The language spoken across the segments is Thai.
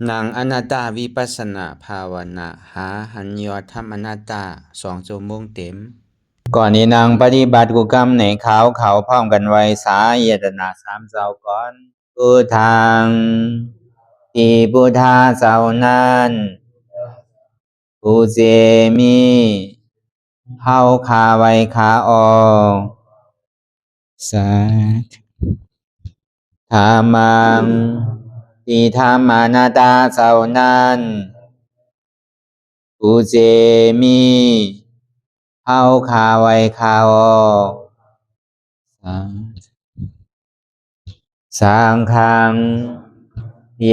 นางอนัตตาวิปัสสนาภาวนาหาหันยอดธรรมอนัตตา2 ชั่วโมงเต็มก่อนนี้นางปฏิบัติกุกรรมในเขาพร้อมกันไว้สาเยตนา3 เจ้าก่อนพุทธังที่พุทธาเจ้านั้นผู้เจมีเฮาคาไว้คาออกสาธุธรรมังที่ธรรมานาตาเจ้านั้นผู้เจมีเฮาคาไว้คาออกสังฆัง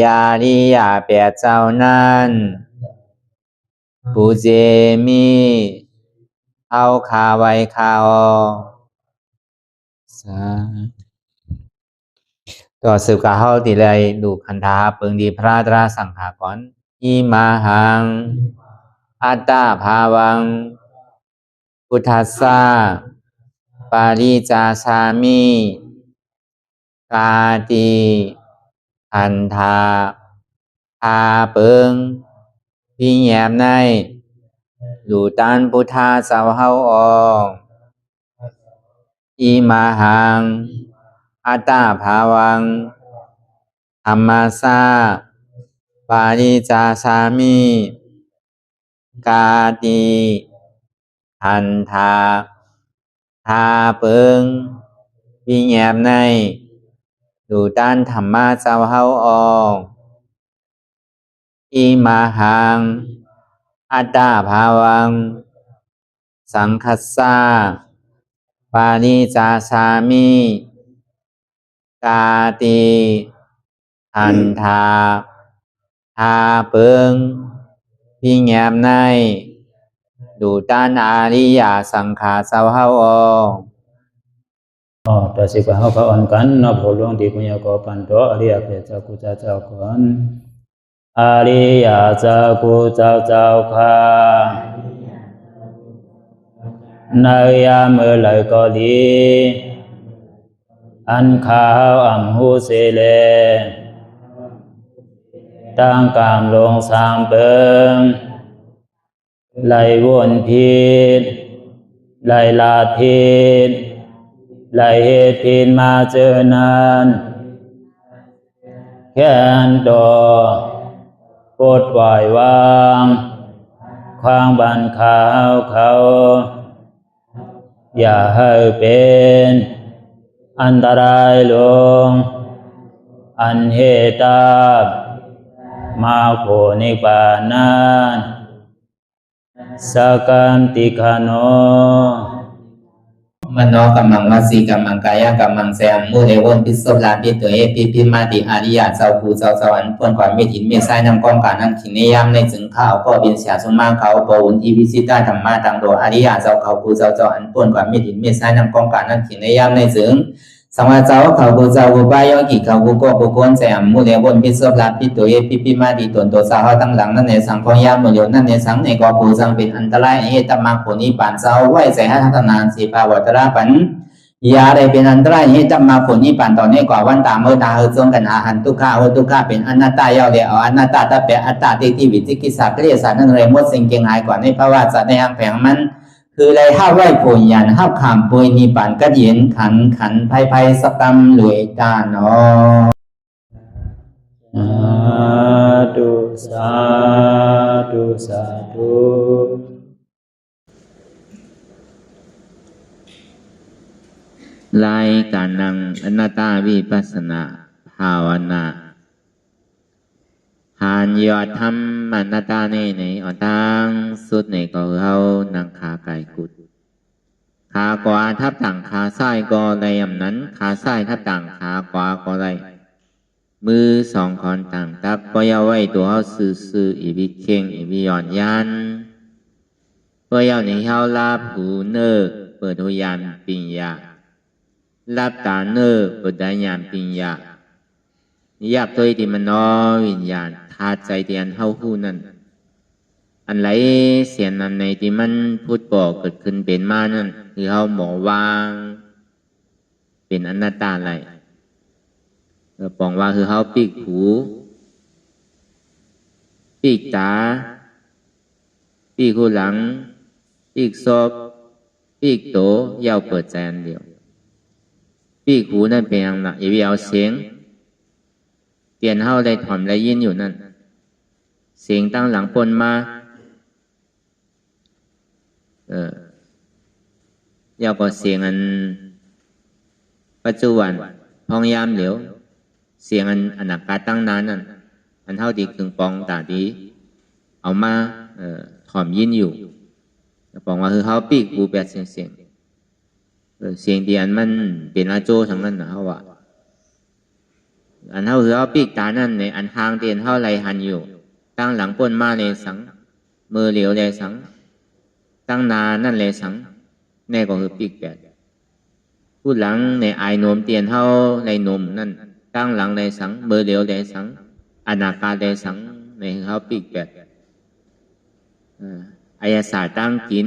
ยาริยาแปดเจ้านั้นผู้เจมีเฮาคาไว้คาออกต่อสืบกาเฮาติเลยดูคันธาเปิงดีพระตราสังขากรอิมาหังอัตตาภาวังพุทธัสสะปาริจาสามิกาติอันธาพาเปิงพี่แยมในดูตันพุทธาสาวเฮาออกอิมาหังอัตตาภาวังธรรมัสสะปาริจาสามิกาติอันธาพาเปิงพี่แยมในดูตันธรรมะสาวเฮาออกอิมาหังอัตตาภาวังสังคัสสะปาริจาสามิกาติอันธาทาเปิงพี่แงมในดูตันอาริยสังขาสาวเฮาออกต่อสิกว่าเฮาก็อ่อนกันเนาะผู้หลวงที่ปุญญาก็ปันโตอริยเจ้ากุเจ้าก่อนอริยเจ้ากุเจ้าค่ะในยามเมื่อไหร่ก็ดีอันข้าวอ่ำหูเสเลตั้งกามลงสามเปิงไหลวนพิษไหลลาพิษไหลเหตุพินมาเจอนานแค่นดอปดปล่อยวางความบันขาวเขาอย่าให้เป็นอันตรายลงอันเหตุตามาโผนิปานันสกันติคโนมโนกัมมังวสีกัมมังกายกัมมังแสมมุเรวนพิศลาปิตัวเอพิมาติอาริยะเจ้าภูเจ้าสวรรค์พ้นความไม่ถินไม่ใช่นำกองการนั้นขินในยามในจึงข้าวก็บินเสียสมมาเขาปวุนทีวิสิตาธรรมะตังโดอาริยะเจ้าเขาภูเจ้าสวรรค์พ้นความไม่ถินไม่ใช่นำกองการนั้นขินในยามในจึงสังวาเจ้าเขาภูเจ้าภูบายอกิเขาภูก็ภูโกนแสมมุเรวนพิศลาปิตัวเอพิมาติตนตัวสาวตั้งหลังนั่นในสังพยามมุเรนั่นในสังในก็ภูสังเป็นอันตรายเหตุมรรคผลนิพพานเจ้าไหวใส่ให้ทัศนานสีภาวตระปันยาได้เป็นอันตรายให้จำมาผลนิพพานตอนนี้กว่าวันตามเมื่อตาเฮจงกันอาหันทุกข้าทุกข้าเป็นอนัตตาเยาเดียวอนัตตาตาเปอัตตาที่วิจิกิสาเกลียสานั่นเลยมดสิ่งเก่งหายกว่าในภาวะสัตว์ในอังแผงมันคือเลยห้าไหวผลยันห้าขามปุยนิพพานก็เย็นขันภัยสกรรมหลวยตาเนาะสาธุรายการนังอนัตตาวิปัสสนาภาวนาหานยอดธรรมอนัตตาในอตังสุดในก็เขานังขาไก่กุดขากว่าทับต่างขาซ้ายก็ได้ยำนั้นขาซ้ายทับต่างขาขวาก็ได้มือสองคอนต่างตักปยาไว้ตัวเขาซื่ออีบิเข่งอีบิย่อนยันปยาในเฮาลาผูเนอเปิดทุยานปิญญารับตาเนอปุดได้ญาณปิญญาอยากตัวที่มันนอวิญญาณธาตุใจที่อันเฮาหู้นั่นอันไหลเสียนนั้นในที่มันพูดบอกเกิดขึ้นเป็นมานั่นคือเฮาหมอวางเป็นอนัตตาไหลปองว่าคือเฮาปีกหู ปีกตาปีกหูหลังปีกศพปีกโต要เปิดใจอันเดียวปีกหูนั่นเป็นอย่างไรอย่าไปเอาเสียงเปลี่ยนเฮาได้ถ่อมได้ยินอยู่นั่นเสียงตั้งหลังปนมา要ก็เสียงอันปัจจุบันพองยามเหลียวเสียงอันอนาคตตั้งนานนั่นอันเท่าดีคึงปองตาดีเอามาถ่อมยินอยู่บอกว่าคือเขาปีกหูแปดเสียงเสียงเดียนมันเป็นอาโจทั้งนั้นนะเขาว่าอันเท่าคือเขาปีกตานั่นในอันทางเตียนเท่าไรหันอยู่ตั้งหลังปนมาในสังมือเหลียวในสังตั้งนานั่นเลยสังแน่ก็คือปีกแปดพูดหลังในไอโนมเตียนเท่าในนมนั่นตั้งหลังในสังมือเหลียวในสังอนาคาในสังในเขาปีกแปดอายาศาสตร์ตั้งกิน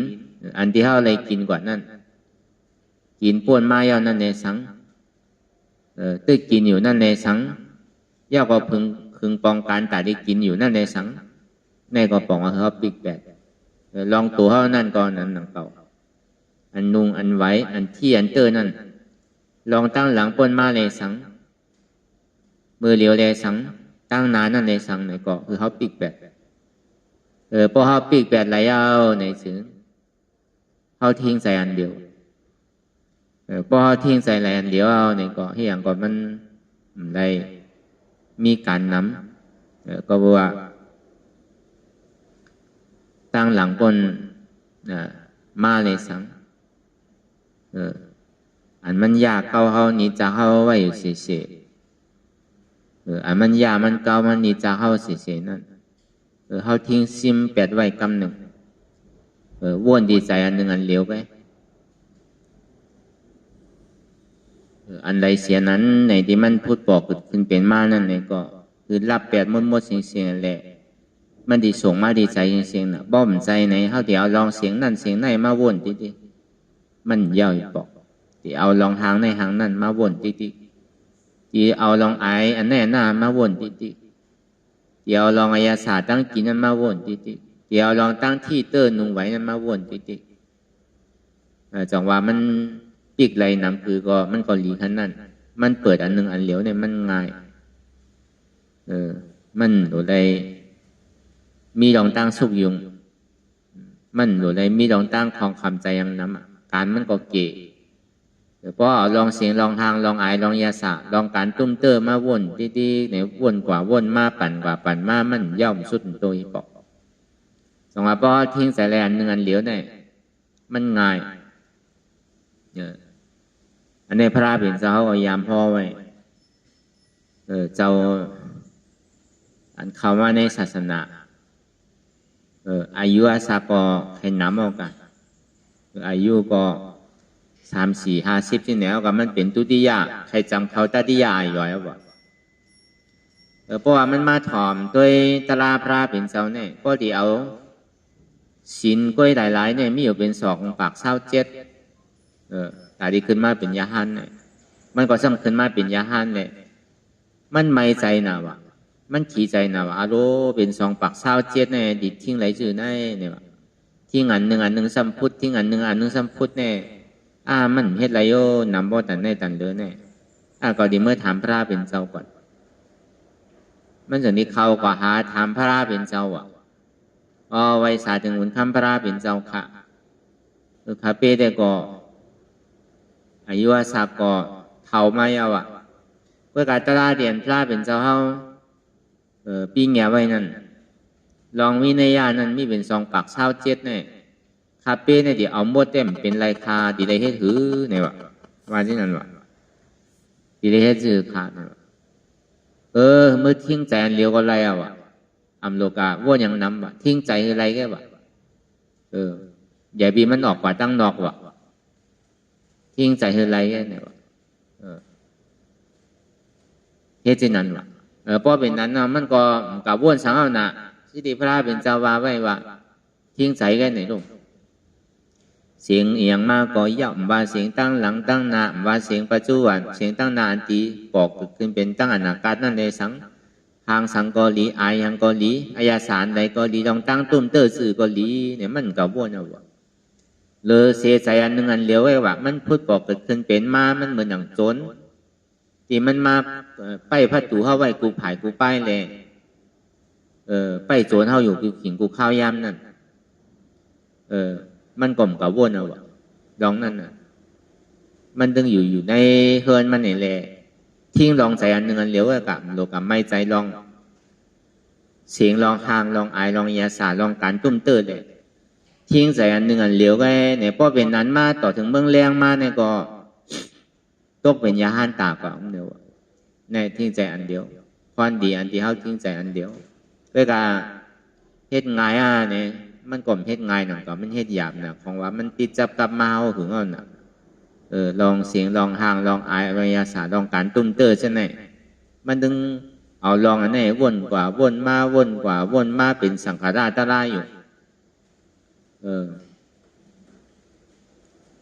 อันที่เขาอะไรกินกว่านั่นกินป่วนมาเยานั่นในสังตื้อกินอยู่นั่นในสังเย่าก็พึงปองการแต่ได้กินอยู่นั่นในสังในก็ปองว่าเขาปีกแปดลองตัวเขานั่นก่อนนั้นหนังเก่าอันนุงอันไว้อันที่อันเตอร์นั่นลองตั้งหลังป่วนมาในสังมือเหลียวในสังตั้งนานนั่นในสังในก็คือเขาปีกแปดพอเขาปีกแปดไหลเอาในถึงเขาทิ้งใส่อันเดียวพอเขาทิ้งใส่ไหลอันเดียวเอาในก็ที่อย่างก่อนมันได้มีการนำก็บอกว่าตั้งหลังบนมาเลยสังอันมันยากเก่าเขานี่จะเข้าไว้อยู่เฉยๆอันมันยากมันเก่ามันนี่จะเข้าเฉยๆนั่นเขาทิ้งซิมแปดไว้กำหนึ่งว่นดีใจอันหนึ่งอันเลี้ยวไปอันใดเสียนั้นในที่มันพูดบอกขึ้นเป็นมานั่นเนี่ยก็คือรับแปดมดเสียงแหละมันดีส่งมาดีใจเสียงน่ะบ้อมใจไหนเขาเดี๋ยวลองเสียงนั่นเสียงไหนมาว่นติมันเย่าบอกที่เอาลองหางในหางนั่นมาว่นติที่เอาลองไออันแน่หน้ามาว่นติเดี๋ยวลองอายาศาสตร์ตั้งกินนั้นมาวนติเดี๋ยวลองตั้งที่เตอร์นุงไว้นั้นมาวนติจังว่ามันปีกไหลน้ำคือก็มันก็หลีขันนั่นมันเปิดอันหนึ่งอันเหลียวเนี่ยมันง่ายมันโดยใดมีลองตั้งสุกยุงมันโดยใดมีลองตั้งคลองคำใจยังน้ำการมันก็เก๋เพราะลองเสียงลองทางลองไอลองยาสะลองการตุ้มเตอร์มาวนที่เนี่ยวนกว่าวนมาปั่นกว่าปั่นมามันย่อมสุดตัวอีกบอกสองว่าพอทิ้งใส่แลนหนึ่งอันเหลียวเนี่ยมันง่ายอันนี้พระเป็นเจ้าเอายามพ่อไว้เจ้าอันเขาว่าในศาสนาอายุอาสาก็ให้น้ำออกกันอายุก็30-50ที่แนวกับมันเป็นตุติยะใครจำเขาตติยะอยู่แล้วบ่เพราะว่ามันมาถ่อมด้วยตราพระเป็นเจ้าเนี่ยก็ที่เอาศีลก้อยหลายๆเนี่ยมีอยู่เป็น2 ปาก27แต่ที่ขึ้นมาเป็นยาหันเนี่ยมันก็ซ้ำขึ้นมาเป็นยาหันเนี่ยมันไม่ใจนะวะมันขี่ใจนะวะอารมณ์เป็น2 ปาก27เนี่ยดิทิ้งไหลจืดได้เนี่ยทิ้งอันหนึ่งซ้ำพุทธทิ้งอันหนึ่งซ้ำพุทธเนี่ยมันเฮ็ดไรโยนำบ่ตันได้ตันเด้อแน่ก็ดีเมื่อถามพระเป็นเจ้าก่อนมันจะนี้เขาก็หาถามพระเป็นเจ้าไว้สาถึงหุ่นคำพระเป็นเจ้าค่ะข้าเป้แต่ก็อายุอาสาก็เท่ามาเยาเพื่อการตลาดเดียนพระเป็นเจ้าเฮาปีแง่ไว้นั่นลองวินัยนั่นมีเป็น2 ปาก27เนี่ยคาเป้เนี่ยเดี๋ยวเอาหมดเต็มเป็นไรคาดีได้เฮ็ดถือเนี่ยวะว่าที่นั่นวะดีได้เฮ็ดถือขาดเนี่ยวะเมื่อทิ้งใจอันเลี้ยวก็ไรอัมโลกาว่าอย่างน้ำวะทิ้งใจอะไรแกวะอย่าบีมันออกกว่าตั้งนอกวะทิ้งใจอะไรแกเนี่ยวะเฮ็ดที่นั่นวะเพราะเป็นนั้นมันก็กับว่นสังเอาหนะสิริพระเป็นเจ้าวาไว้ว่าทิ้งใจแกไหนลูกเสียงเอียงมากก็ย่อมว่าเสียงตั้งหลังตั้งหน้าว่าเสียงปัจจุบันเสียงตั้งหน้าอันตีบอกขึ้นเป็นตั้งอนาคตนั่นในสัง ทางสังก็หลีอายยังก็หลีอายาสารใดก็หลีลองตั้งตุ้มเตอร์สื่อก็หลีเนี่ยมันก็วนเอาวะเลยเสียใจอันหนึ่งอันเลี้ยวไว้ว่ามันพูดบอกเกิดขึ้นเป็นมามันเหมือนอย่างโจรที่มันมาไปพัดตูเข้าไว้กูผายกูป้ายเลยไปโจรเข้าอยู่กูขิงกูข้าวยำนั่นมันกล่อมกับวนเอาวะดองนั่นน่ะมันตึงอยู่ในเฮิร์นมันนี่แหละทิ้งลองใจอันหนึ่งอันเลี้ยวไว้กับโลกับไม่ใจลองเสียงลองห่างลองอายลองยาสาลองการตุ้มเตอร์เลยทิ้งใจอันหนึ่งอันเลี้ยวไว้เนี่ยพอเป็นนั้นมาต่อถึงเมืองแรงมาเนี่ยก็ตกเป็นยาหันตาก่อนเดียวในทิ้งใจอันเดียวความดีอันที่เขาทิ้งใจอันเดียวด้วยการเฮ็ดง่ายเนี่ยมันก่อมเฮ็ดง่ายหน่อยก็มันเฮ็ดหยาบนะของว่ามันติดจับกับมาเอาถึงเอาหนักลองเสียงลองห่างลองอายอายาสาลองการตุ้มเตอร์ใช่ไหมมันดึงเอาลองอันไหนวนกว่าวนมาวนกว่าวนมาเป็นสังขารตะลายอยู่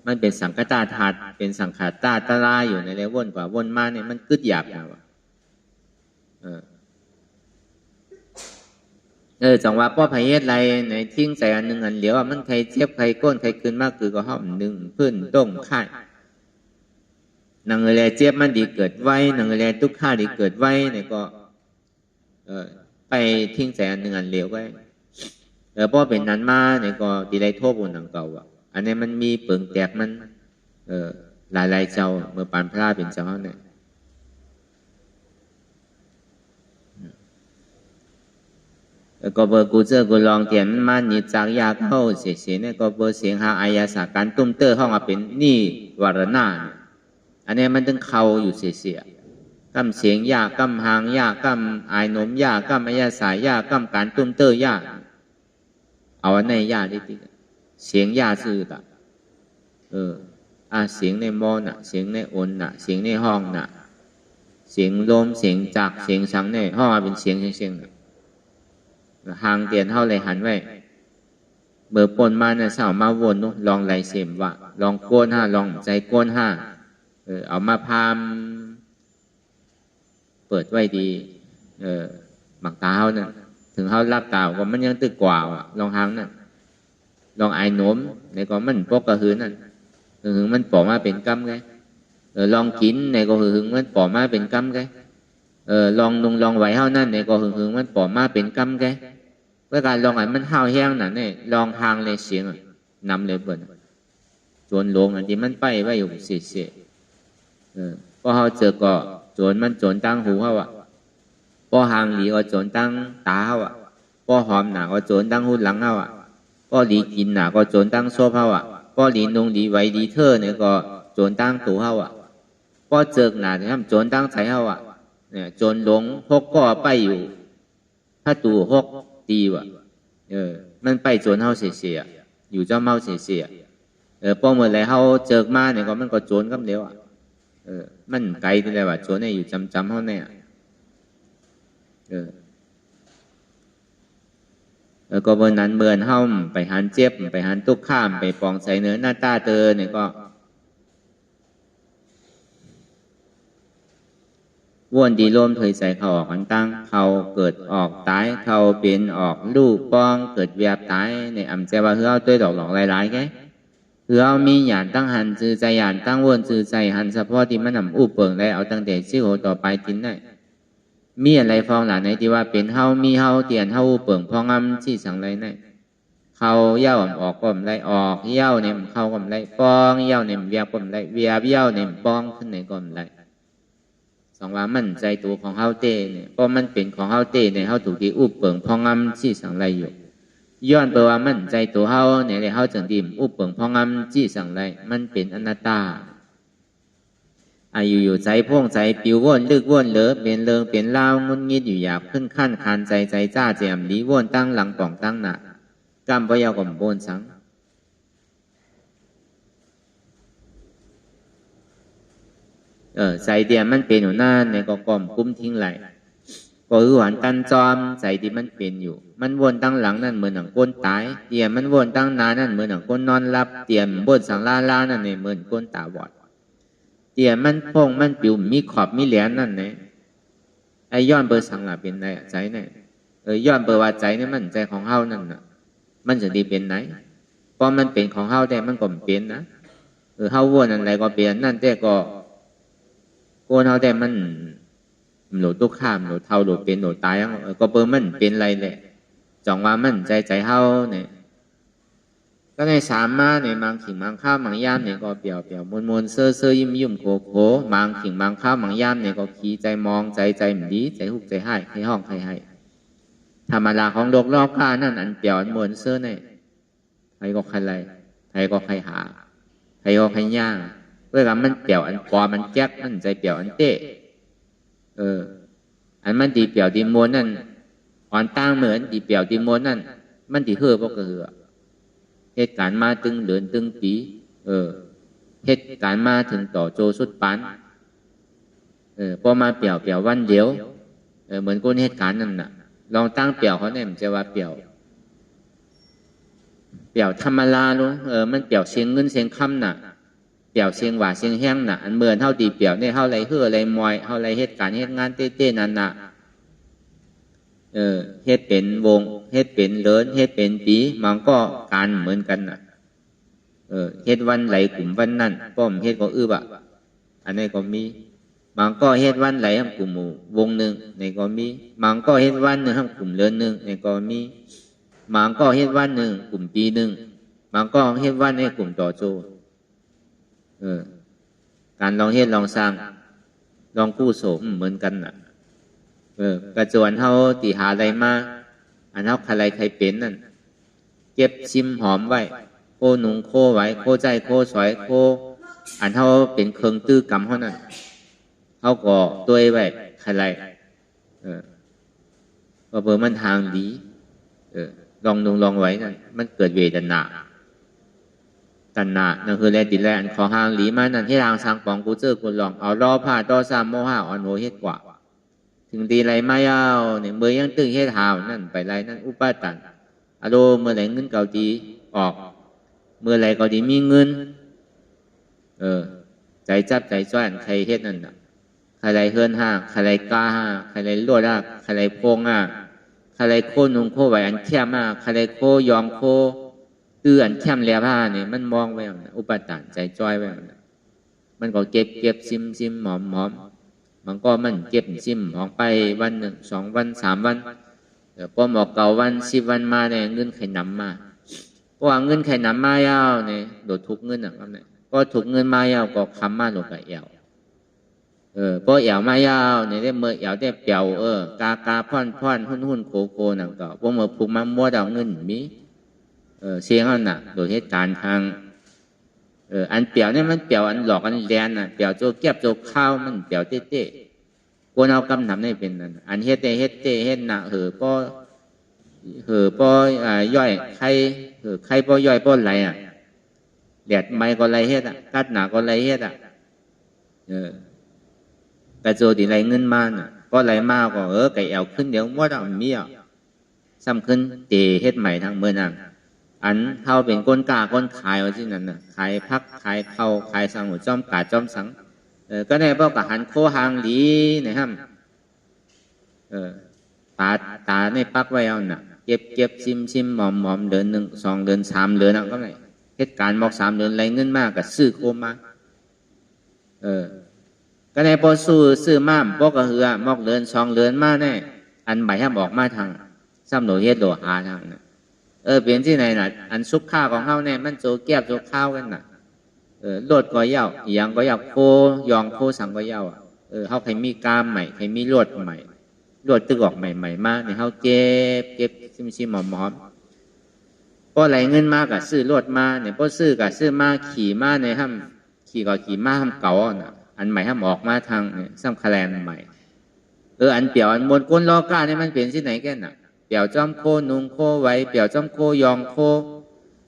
มันเป็นสังคตาธาตุเป็นสังขารตาตะลายอยู่ในเรื่องวนกว่าวนมาเนี่ยมันกึดหยาบนะวะจังว่าป้อพายเฮ็ดไรในทิ้งใจอันหนึ่งอันเหลียวมันใครเจ็บใครก้นใครขึ้นมากคือก็ห้อมหนึ่งพื้นต้มข่ายนางแลเจ็บมันดีเกิดไว้นางแลทุกข้าดีเกิดไว้เนี่ยก็ไปทิ้งใจอันหนึ่งอันเหลียวไว้ป้อเป็นนั้นมาเนี่ยก็ดีไรโทษบุญหนังเก่าอ่ะอันนี้มันมีเปลืองแตกมันหลายเจ้าเมื่อปานพระเป็นเจ้าเนี่ยก็เบอร์กูเจอกูลองเตียนมันนิจากยาเข้าเสียเนี่ยก็เบอร์เสียงหาอายาสาการตุ้มเตอร์ห้องมาเป็นนี่วารณาอันนี้มันต้องเข้าอยู่เสียกำเสียงยากำหางยากำอายนมยากำอายาสายยากำการตุ้มเตอร์ยากเอาอันไหนยากดิเสียงยาซื่อตะเสียงในมอน่ะเสียงในอนน่ะเสียงในห้องน่ะเสียงลมเสียงจักเสียงสังในห้องเป็นเสียงน่ะห่างเตียนเท่าไรหันไว้เบอร์ปนมาเนี่ยสาวมาวนนุลองไหลเสียมวะลองโกนห้าลองใจโกนห้าเอามาพามเปิดไว้ดีหมักตาเขาเนี่ยถึงเขารับตาก็มันยังตึกกว่าลองหางนั่นลองไอ้หนมในก็มันปกกระหืนนั่นถึงมันปอมาเป็นกำไงลองกินในก็ถึงมันปอมาเป็นกำไงลองนุ่งลองไหวเท่านั้นในก็ถึงมันปอมาเป็นกำไงเพื่อการลองไอ้มันห้าวแห้งนั่นเนี่ยลองทางเลยเสียงนำเลยเปิดจนลงอันที่มันไปไว้อยู่เสียก็เขาเจอก็โจรมันโจรตั้งหูเขาก็ห่างหลีก็โจรตั้งตาเขาก็หอมหนาก็โจรตั้งหูหลังเขาก็หลีกินหนาก็โจรตั้งโซ่เขาก็หลีนงหลีไว้ดีเธอเนี่ยก็โจรตั้งตัวเขาก็เจอหนาที่ทำโจรตั้งใจเขาเนี่ยโจรหลงหกก็ไปอยู่ถ้าตัวหกตีมันไปโจรเขาเสียอยู่เจ้าเมาเสียพอเมื่อไรเขาเจอมาเนี่ยก็มันก็โจรกับเดียวมันไกลที่ไรวะโจรเนี่ยอยู่จำเขาเนี่ยก็เมื่อนั้นเมื่อนเฮ้าไปหันเจ็บไปหันตุกข้ามไปปองใส่เนื้อหน้าตาเตอเนี่ยก็วนดีลมเผยใส่เขาออกกันตั้งเขาเกิดออกตายเขาเป็นออกลูกป้องเกิดเวียบตายในอ่ำใจว่าเฮือเอาตัวดอกหลอกหลายๆแกเฮือเอามีหยานตั้งหันจือใจหยานตั้งวนจือใจหันเฉพาะที่มันนำอู้เปิงได้เอาตั้งแต่ชื่อโหต่อไปกินได้มีอะไรฟองหลานในที่ว่าเป็นเฮามีเฮาเตียนเฮาเปิงพองำที่สังไรในเขาเย่าออกก็มไรออกเย่าเนี่ยเข้าก็มไรปองเย่าเนี่ยเวียบก็มไรเวียบเย่าเนี่ยปองขึ้นในก็มไรสองว่ามั่นใจตัวของเฮาเต้เนี่ยเพราะมันเป็นของเฮาเต้ในเฮาถูกที่อุบเปิงพองำที่สังไรอยู่ย้อนไปว่ามั่นใจตัวเฮาเนี่ยเลยเฮาจังดิมอุบเปิงพองำที่สังไรมันเป็นอนัตตาอายุอยู่ใจพ่วงใจปิวว่นลึกว่นเหลือเป็นเลิงเป็นเล่างุนงิดอยู่หยาบขึ้นขั้นคานใจจ้าแจมดีว่นตั้งหลังป่องตั้งหนักกำพยาวก่อมโบนสังใจเดียมันเป็นอยู่หน้าในก็ก่อมกุ้มทิ้งไหลก็หวานกันจอมใจที่มันเป็นอยู่มันวนตั้งหลังนั่นเหมือนหนังก้นตายเดียมันวนตั้งนานั่นเหมือนหนังก้นนอนรับเดียมบนสังล่านั่นในเหมือนก้นตาบอดเตี่ยมันพงมันปิวมีขอบมีแหลมนั่นเนี่ยไอ ไอ้ย้อนเบอร์สังหละเป็นไรใจเนี่ยย้อนเบอร์ว่าใจเนี่ยมันใจของเฮานั่นน่ะมันจะดีเป็นไหนพอมันเป็นของเฮาแต่มันก็เป็นนะเฮาวนอะไรก็เป็นนั่นแต่ก็โกนเฮาแต่มันหนูตุกข้ามหนูเท่าหนูเป็นหนูตายก็เบอร์มันเป็นไรแหละจังว่ามันใจเฮาเนี่ยก็ในสามมาในบางขิงบางข้าวบางย่ามเนี่ยก็เปี่ยวมนเซ่อยิ้มโคบางขิงบางข้าวบางย่ามเนี่ยก็ขี้ใจมองใจมันดีใจหุบใจให้ให้ห้องให้ธรรมดาของโลกรอบข้านั่นอันเปี่ยวอันมนเซ่อเนี่ยใครก็ใครไรใครก็ใครหาใครก็ใครย่างเพื่อกันมันเปี่ยวอันปอมันแจ๊กมันใจเปี่ยวอันเต้อันมันดีเปี่ยวดีมนนั่นอ่อนตั้งเหมือนดีเปี่ยวดีมนนั่นมันดีเฮือก็คือเหตุการณ์มาตึงเดือนตึงปีเหตุการณ์มาถึงต่อโจสุดปันพอมาเปี่ยววันเดียวเหมือนคนเหตุการณ์นั่นน่ะลองตั้งเปี่ยวเขาเนี่ยมันจะว่าเปี่ยวธรรมดาเนาะมันเปี่ยวเสียงเงินเสียงคำน่ะเปี่ยวเสียงหวาเสียงแห้งน่ะอันเหมือนเท่าดีเปี่ยวเนี่ยเท่าไรเฮือไรมอยเท่าไรเหตุการณ์เหตุงานเต้นั่นน่ะเฮ็ดเป็นวงเฮ็ดเป็นเลินเฮ็ดเป็นปีมันก็การเหมือนกันน่ะเฮ็ดวันไหลกลุ่มวันนั่นป้อมเฮ็ดก็บะอันนี้ก็มีมันก็เฮ็ดวันไหลทั้งกลุ่มหมู่วงหนึ่งในก็มีมันก็เฮ็ดวันหนึ่งทั้งกลุ่มเลินหนึ่งในก็มีมันก็เฮ็ดวันหนึ่งกลุ่มปีหนึ่งมันก็เฮ็ดวันในกลุ่มต่อโจการลองเฮ็ดลองสร้างลองกู้โสมเหมือนกันน่ะกระจวนเฮาตีหาอะไรมาอันเฮาใครใครเป็นนั่นเก็บชิมหอมไว้โคนุงโคไว้โคใจโคสวยโคอันเฮาเป็นเครื่องตื้อกรรมเฮานั่นเฮาก็ตัวไว้ใครก็เบอร์มันทางดีลองไว้นั่นมันเกิดเวทนาตัณหานั่นคือแลดิแลอันขอหางหลีมานั่นให้ทางสร้างปองกูเจอกูลองเอารอผ้าต่อสามโมหะอ่อนโหเฮ็ดกว่าถึงตีไรไม่เอาเนี่ยเมื่อยังตึงเฮ็ดหาวนั่นไปไรนั่นอุปาตันอารมณ์เมื่อไรเงินเก่าดีออกเมื่อไรเก่าดีมีเงินใจจับใจจ้อยใครเฮ็ดนั่นน่ะใครไรเฮือนห้าใครไรกล้าห้าใครไรลวดห้าใครไรโพงห้าใครไรโคนุงโคไหวอันแคบห้าใครไรโคยอมโคตื้ออันแคบเลียผ้าเนี่ยมันมองไว้อุปาตันใจจ้อยไว้มันก็เก็บซิมหอมมันก็มันเก็บซิมออกไปวันหนึ่ง2 วัน3 วันพอหมอกเก่าวัน10 วันมาเนี่ยเงินไข่น้ำมาเพราะว่าเงินไข่น้ำมายาวเนี่ยโดดทุกเงินนะครับเนี่ยก็ถูกเงินมายาวก็คำมาหลงกับเอวพอเอวมายาวเนี่ยได้เมื่อเอวได้เปียวกาพ่อนหุ้นโคนั่นก็พอเมื่อผูกมามัวดาวเงินมีเสียงอันน่ะโดยเหตุการณ์ทางอันเปียวเนี่ยมันเปียวอันหลอกอันแลนน่ะเปียวโจเก็บโจข้าวมันเปียวเต้กวนเอากำนำได้เป็นนั่นอันเฮ็ดเฮ็ดน่ะป้อย่อยใครป้อย่อยป้ไหลแดดไม้ก็ไหลเฮ็ดกัดหนาก็ไหลเฮ็ดกระโจดีไหลเงินมาน่ะก็ไหลมาก็ไก่แอวขึ้นเดี๋ยวว่าต้องมีซ้ำขึ้นเตะเฮ็ดใหม่ทางเมื่อนั่งอันเท่าเป็นก้นกาก้นขายว่าที่นั่นน่ะขายพักขายเข้าขายสังหัวจอมกาจอมสังก็ได้บอกกับหันโคหางหลีนะครับตาในปักไว้เอาน่ะเก็บซิมหมอมเดือน1 2 เดือน3 เดือนก็ได้เหตุการณ์บอก3 เดือนไรเงินมากกับซื้อโคมาก็ได้พอซื้อมาบอกกับเหือมอกเดือน2 เดือนมาแน่อันใบห้ามออกมาทางซ้ำโดเฮ็ดโดหาทางน่ะเป็นที่ไหนน่ะอันซุกข้าวของเฮาเนี่ยมันโจเก็บโจข้าวกันน่ะโลดก็ยาวอย่างก็ยาวโคยองโคสังก็ยาวเฮาใครมีกามใหม่ใครมีโลดใหม่โลดตึกออกใหม่มาเนี่ยเฮาเก็บซิมหอมพอไหลเงินมากะซื้อโลดมาเนี่ยพอซื้อกะซื้อมาขี่มาในห้ำขี่ก็ขี่มาห้ำเก่าน่ะอันใหม่ห้ำออกมาทางเนี่ยซ้ำคะแนนใหม่อันเปี่ยวอันบนก้นล้อก้าเนี่ยมันเป็นที่ไหนแก่น่ะเปี่ยวจ้อมโคนุงโคไว้เปี่ยวจ้อมโคยองโค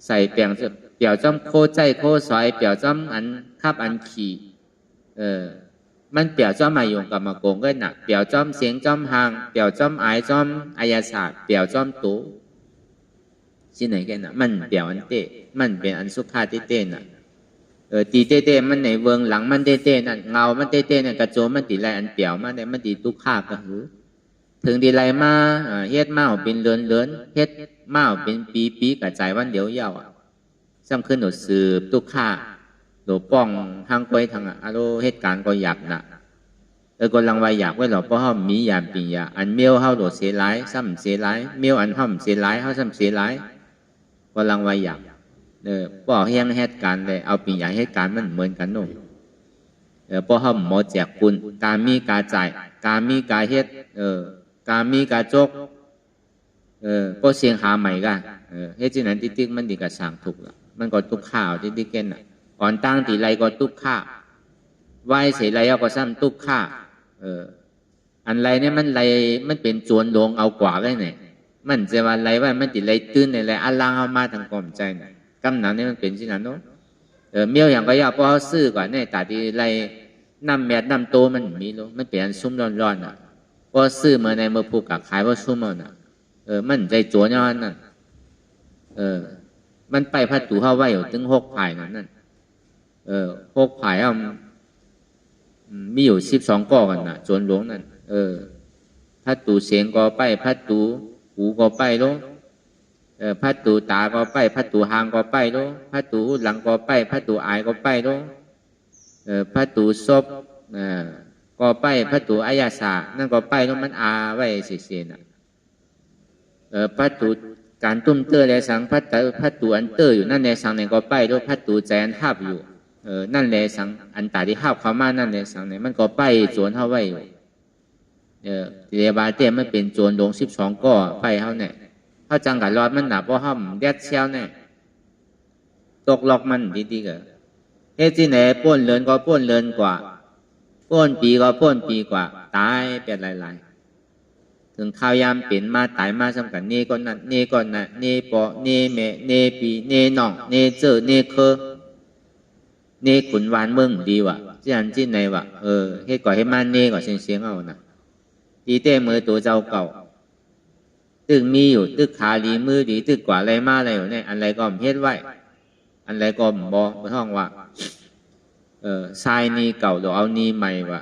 ใส่เปี่ยวจ้อมโคใจโคสอยเปี่ยวจ้อมอันคับอันขี่มันเปี่ยวจ้อมมาโยงกับมาโกงก็หนักเปี่ยวจ้อมเสียงจ้อมหางเปี่ยวจ้อมอายจ้อมอายาศาสตร์เปี่ยวจ้อมตูที่ไหนแก่น่ะมันเปี่ยวอันเต้มันเป็นอันสุขาเต้น่ะตีเต้มันในเวิงหลังมันเต้นั่นเงามันเต้นั่นกระโจมมันตีไรอันเปี่ยวมันได้มันตีตุกข้าก็หือ ถึงดีไรมาเฮ็ดมาเป็นเลือนเฮ็ดมาเป็นปีกระจายวันเดียวเยาวซ้ำขึ้นหนูสืบตุกข่าหนูป้องทางไปทางอารมณ์เหตุการณ์ก็อยากนะก็ลังไว้อยากไว้หรอเพราะเขามียามปียาอันเมียวเขาโดดเสียร้ายซ้ำเสียร้ายเมียวอันห้อมเสียร้ายเขาซ้ำเสียร้ายก็ลังไว้อยากเพราะเฮียงเหตุการณ์เลยเอาปียาเหตุการณ์มันเหมือนกันนู่นเพราะเขาหมอแจกคุณการมีการจ่ายการมีการเฮ็ดการมีการจกก็เสียงหาใหม่กันเฮ็ดที่นั้นติ๊กมันดีกับสั่งถูกละมันก็ตุกข้าวติ๊กเก้นอ่ะก่อนตั้งตีไรก็ตุกข้าไหวเสียไรเอาก็ซ้ำตุกข้าอันไรเนี่ยมันไรมันเป็นจวนลงเอากว่าได้เนี่ยมันจะว่าไรว่ามันติไรตื้นในไรอันล่างเอามาทางกลมใจเนี่ยกำหนังเนี่ยมันเป็นที่นั้นเนาะเมี่ยวอย่างก็ยากเพราะเขาซื้อก่อนเนี่ยแต่ที่ไรน้ำแมดน้ำโตมันมีรู้มันเปลี่ยนซุ่มร้อนๆอ่ะเพราะซื้อมาในเมื่อผูกกับขายเพราะซุ่มน่ะมันใจจวนย้อนนั่นมันไปพัดตู่เข้าไว้อยู่ถึง6 ภายนั่น6 ภายเอามีอยู่12 ก้อกันน่ะจวนหลวงนั่นพัดตู่เสียงก็ไปพัดตู่หูก็ไปรู้พัดตู่ตาก็ไปพัดตู่หางก็ไปรู้พัดตู่หลังก็ไปพัดตู่อายก็ไปรู้พัดตู่ศพก็ไปพัดตู่อายาสานั่นก็ไปรู้มันอาไว้เสียน่ะพัดตู่การตุ้มเตอร์แลสังพัดตู่อันเตอร์อยู่นั่นแลสังเนี่ยก็ไปรู้พัดตู่ใจอันทับอยู่นั่นแลสังอันตาที่ทับเข้ามานั่นแลสังเนี่ยมันก็ไปจวนเข้าไว้อยู่เรียบาเต้มันเป็นจวนลง12 ก้อไปเขาเนี่ยเขาจังกับรอดมันหนาเพราะห้อมแดดเชียวเนี่ยตกล็อกมันดีๆก็เฮ้ยที่ไหนป้นเลินก็ป้นเลินกว่าป้นปีก็ป้นปีกว่าตายเป็นหลายๆถึงข้าวยามเปลี่ยนมาตายมาสำคัญนี่ก็นั่นนี่ก็นั่นนี่ปอนี่เมนี่ปีนี่น้องนี่เจอนี่เคอนี่ขุนวานเมืองดีว่ะที่อันที่ไหนว่ะเฮ้ยก่อให้มันนี่ก่อเสียงเอานะตีเต้มือตัวเจ้าเก่าตึกมีอยู่ตึกขาดีมือดีตึกกว่าอะไรมาอะไรอยู่เนี่ยอะไรก็เฮ็ดไว้อันไรก็บอกมาท่องว่าทรายนี่เก่าเดี๋ยวเอานี่ใหม่ว่ะ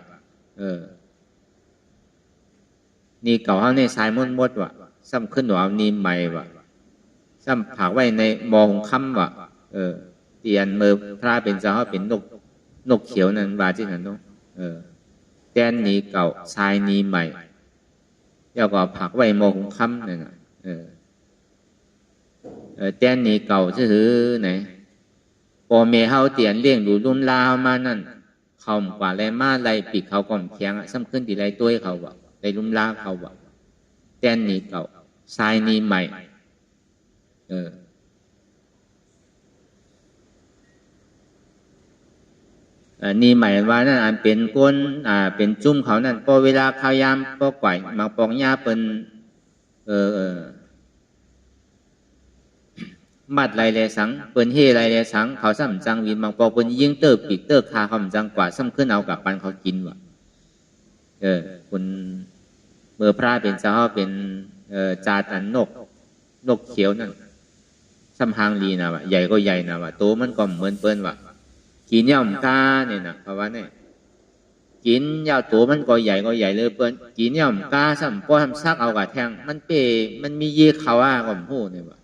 นี่เก่าเขาเนี่ยทรายมดว่ะซ้ำขึ้นเดี๋ยวเอานี่ใหม่ว่ะซ้ำผักไว้ในมอหงค่ำว่ะเตียนมือพระเป็นเจ้าเขาเป็นนกเขียวนั่นบาที่นั่นเนาะแตนนี่เก่าทรายนี่ใหม่แล้วก็ผักไว้มอหงค่ำนั่นแตนนี่เก่าชื่อไหนพอเมเฮาเตียนเลี้ยงดูรุ่นลาวมานั่นเขากว่าไรมาไรปีกเขาก่อมเคียงซ้ำขึ้นตีไรตัวเขาวะไรรุ่นลาวเขาวะแตนนี่เก่าทรายนี่ใหม่นี่หมายว่านั่นอันเป็นก้นเป็นจุ่มเขานั่นพอเวลาข้าวยามก็ก่อยมาปองหญ้าเป็นมัดไรแลสังเปิ้นเฮไรแลสังเขาซ้ำจังวินบางปอกเปิ้นยิงเตอร์ปีกเตอร์คาคำจังกว่าซ้ำขึ้นเอากับปันเขากินว่ะคุณเมื่อพระเป็นเจ้าเป็นจาตันนกเขียวนั่นซ้ำหางลีนะว่ะใหญ่ก็ใหญ่นะว่ะโตมันก็เหมือนเปิ้นว่ะกินย่อมกาเนี่ยนะเพราะว่าเนี่ยกินยาวตัวมันก็ใหญ่เลยเปิ้นกินย่อมกาซ้ำพอทำซักเอากับแทงมันมีเยเขาว่าก็มพูดเนี่ยว่ะ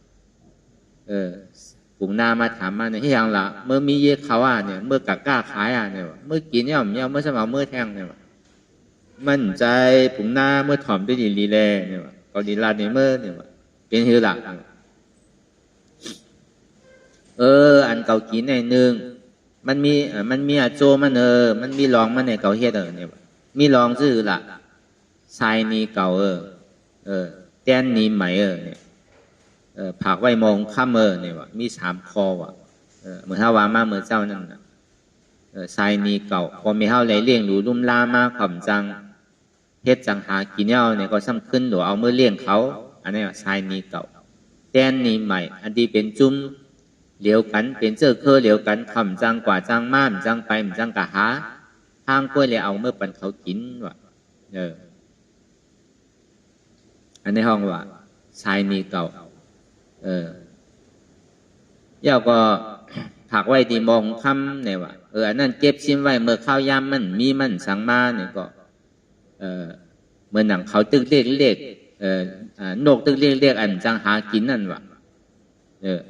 ปุ่งนามาถามมาเนี่ยที่ยังละเมื่อมีเยเขาว่าเนี่ยเมื่อกะกล้าขายเนี่ยเมื่อกินย่อมเมื่อสมัยเมื่อแทงเนี่ยมั่นใจปุ่งนาเมื่อถ่อมด้วยดีแลเนี่ยก็ดีลาเนี่ยเมื่อเนี่ยเป็นฮือหลักอันเก่ากินในนึงมันมีอาโจมันมันมีรองมันในเก่าเฮ็ดเนี่ยมีรองชื่อละทรายนี่เก่าแตนนี่ใหม่เนี่ยผักไว้มองข้ามเนี่ยว่ะมี3 คอว่ะเหมือนถ้าวามาเมื่อเจ้านั่นนะทรายนี่เก่าพอมีเท่าไรเลี้ยงดูลุ่มล่ามาขำจังเฮ็ดจังหากินเน่าเนี่ยก็ซ้ำขึ้นหรือเอาเมื่อเลี้ยงเขาอันนี้ทรายนี่เก่าแตนนี่ใหม่อันที่เป็นจุ้มเหลียวกันเป็นเจ้าเคอเหลียวกันขำจังกว่าจังม่ามจังไปจังกะหาทางกล้วยเลยเอาเมื่อปันเขากินว่ะอันในห้องว่าทรายนี่เก่าย่าก็ผักไว้ดีมองคำเนี่ยว่าอันนั้นเก็บชิมไว้เมื่อข้าวยามมันมีมันสังมาเนี่ยก็ เหมือนหนังเขาตึกเล็กนกตึกเล็กอันจังหากินนั่นวะ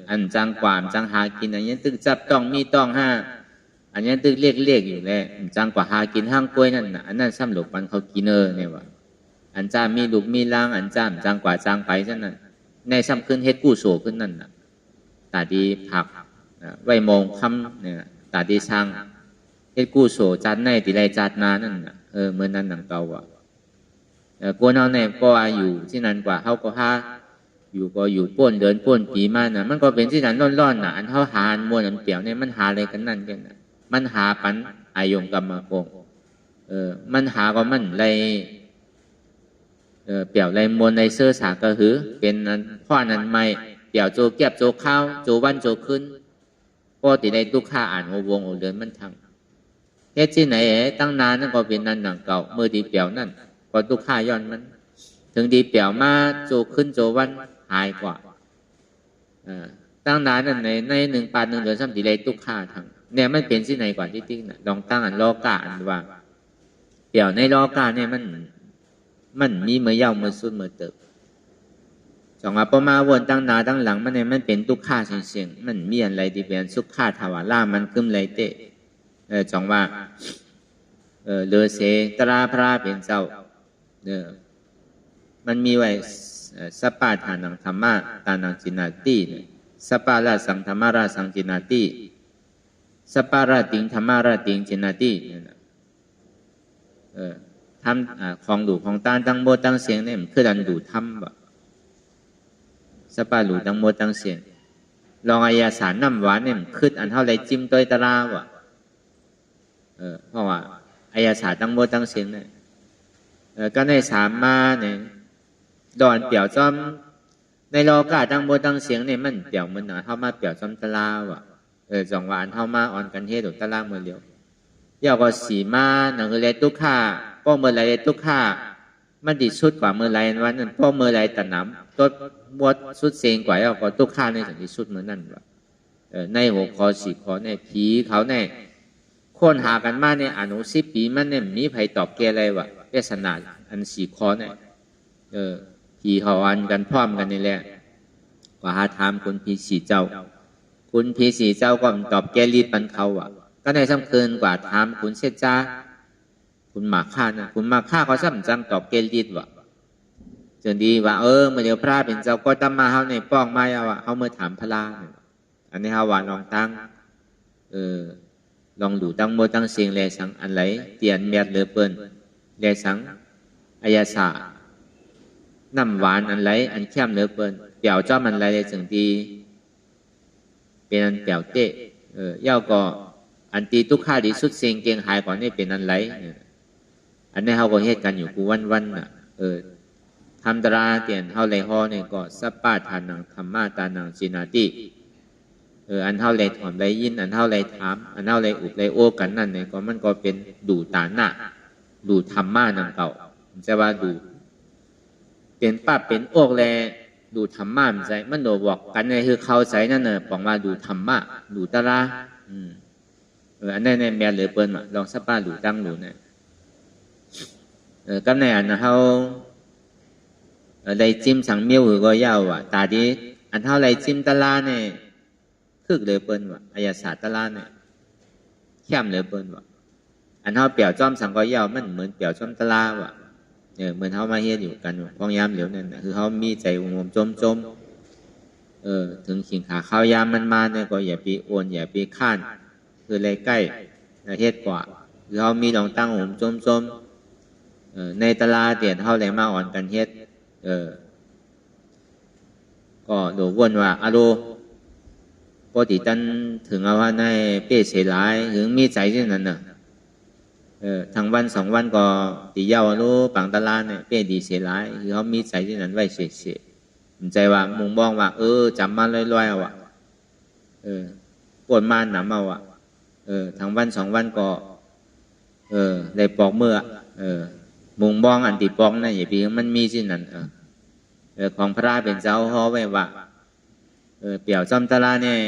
อันจังกวามจังหากินอันนี้ตึกจับต้องมีต้องห้าอันนี้ตึกเล็กอยู่แล้วจังกว่าหากินห้างกล้วยนั่นน่ะอันนั้นซ้ำหลบมันเขากินเนี่ยวะอันจ้ามีลูกมีล่างอันจ้ามจังกว่าจังไปนั่นน่ะในซ้ำขึ้นเฮ็ดกู้โสขึ้นนั่นน่ะตาดีผักไว้มองคำเนี่ยตาดีช่างเฮ็ดกู้โสจัดในตีไรจัดนานั่นน่ะเมื่อนั้นหนังเก่าว่ะกวนเอาเนี่ยก็อยู่ที่นั่นกว่าเขาก็หาอยู่ก็อยู่ป้นเดินป้นปีมาน่ะมันก็เป็นที่นั่นร่อนๆน่ะอันเขาหาอันมวนอันเปี่ยวเนี่ยมันหาอะไรกันนั่นกันน่ะมันหาปันอายงกรรมโกงมันหาก็มันไรเปี่ยวไรมวนไรเสื้อสาก็หือเป็นพ่อนั้นไม่เปี่ยวโจเก็บโจข้าวโจวันโจขึ้นก็ติดในตุกข้าอ่านโอวงโอเดินมันทางเฮ็ดที่ไหนตั้งนานนั่นก็เป็นนั่นหนังเก่าเมื่อดีเปี่ยวนั่นก็ตุกข้าย้อนมันถึงดีเปี่ยวมาโจขึ้นโจวันหายกว่าตั้งนานนั่นใน1 ปี 1 เดือนซ้ำติดในตุกข้าทางเนี่ยมันเป็นที่ไหนก่อนที่ติ๊กน่ะลองตั้งอันล้อกาอันว่าเปี่ยวในล้อกาเนี่ยมันมีเมื่อยาวเมื่อสุดเมื่อเติบสองพอมาวนตั้งนาตั้งหลังมันเนี่ยมันเป็นตุกข้าเสียงมันมีอะไรที่เป็นสุขข้าทวาร่ามันขึ้นไรเตะจองว่าเลอเสตราพระเป็นเจ้ามันมีไว้สปาทานังธรรมะตานังจินาติสปาราสังธรรมราสังจินาติสปาราติงธรรมาราติงจินาติทำของดูของตาตั้งโมตั้งเสียงเนี่ยมันคือดันดูทำแบบสปาหลูตั้งโมตั้งเสียงลองอายาสารน้ำหวานเนี่ยมันคืออันเท่าไรจิ้มต้อยตะลาวะเพราะว่าอายาสารตั้งโมตั้งเสียงเนี่ยก็ในสามมาเนี่ยดอนเปี่ยวจอมในโลกาตั้งโมตั้งเสียงเนี่ยมันเปี่ยวมันหนาเข้ามาเปี่ยวจอมตะลาวะจองหวานเข้ามาอ่อนกันเทศหรือตะลาเมื่อเดียวยาวก็สีมาหนังเลยตุกข้าป้อเมื่อไรตุกข้ามันดีสุดกว่าเมื่อไรวันนั้นป้อเมื่อไรตะน้ำต้นบวชสุดเสียงกว่าเอาก็ตุกข้าในสันติสุดเมื่อนั่นวะในหัวคอสีคอในผีเขาในคนหากันมาเนี่ยอนุ10 ปีมันเนี่ยมีไผตอบแกอะไรวะเวสนาอันสีคอเนี่ยผีเขาอันกันพร้อมกันนี่แหละกว่าหาถามคุณผีสีเจ้าคุณผีสีเจ้าก็ตอบแกรีดปันเขาอ่ะก็ในสำคัญกว่าถามคุณเสจ้าคุณหมากข้านะคุณหมากข้าเขาซ้ำจังตอบแกรีดว่ะจนดีว่าเมื่อเดี๋ยวพระเป็นเจ้าก็ตั้มมาเขาในป้องไม่เอาเขาเมื่อถามพระอันนี้เขาว่าลองตั้งลองดูตั้งโมตั้งเสียงแลสังอันไหลเตียนเมียดเลือเปิ้นแลสังอายาสาน้ำหวานอันไหลอันเข้มเลือเปิ้นเปี่ยวจ้อมันไหลเลยถึงดีเป็นอันเปี่ยวเตะเย่าก็อันตีตุกข้าดีสุดเสียงเกียงหายก่อนนี่เป็นอันไหลอันนี้เขาก็เฮ็ดกันอยู่กูวันน่ะทำตราเตียนเท่าไรห่อเนี่ยก็สัปปาทานังธรรมะตานังจินาติอันเท่าไรถอนไรยินอันเท่าไรถามอันเท่าไรอุบไรโอ้กันนั่นเนี่ยก็มันก็เป็นดูตาหน้าดูธรรมะนังเก่าจะว่าดูเป็นป้าเป็นโอกแลดูธรรมะมันใจมันโดบอกกันเนี่ยคือเข้าใจนั่นเนี่ยบอกว่าดูธรรมะดูตราอันนี้ในแม่เหลือเปิ้ลมาลองสัปปาดูตั้งดูเนี่ยก็ในอันเขาไรจิ้มสังเมียวหรือก็ยาวว่ะตาดีอันเท่าไรจิ้มตะลาเนี่ยคึกเลยเปิ้นว่ะอายาศาสตร์ตะลาเนี่ยเข้มเลยเปิ้นว่ะอันเท่าเปี่ยวจ้อมสังก็ยาวมันเหมือนเปี่ยวจ้อมตะลาว่ะเหมือนเขามาเฮ็ดอยู่กันพองยามเหลียวนั่นคือเขามีใจงมจมถึงขิงขาข้าวยามมันมาเนี่ยก็อย่าไปโอนอย่าไปข้านคือเลยใกล้ประเทศกว่าคือเขามีดองตั้งงมจมในตลาดเตียนเท่าไรมาอ่อนกันเฮ็ดก็โดวนว่าอโลปกติตันถึงเอาว่าในเป้เสียหลายถึงมีใจที่นั่นน่ะทางวัน2 วันก็ตีเย้าอโลปังตลาดเนี่ยเป้ดีเสียหลายคือเขามีใจที่นั่นไว้เสียผมใจว่ามุงบ้องว่าจำมาลอยๆเอาว่ะปวดมาหนำเอาว่ะทางวัน2 วันก็ได้ปอกเมื่อมุงบ้องอันติปองนั่นอย่าไปมันมีที่นั่นของพระเป็นเจ้าฮอไว้ว่าเปี่ยวจอมตะลาเนี่ย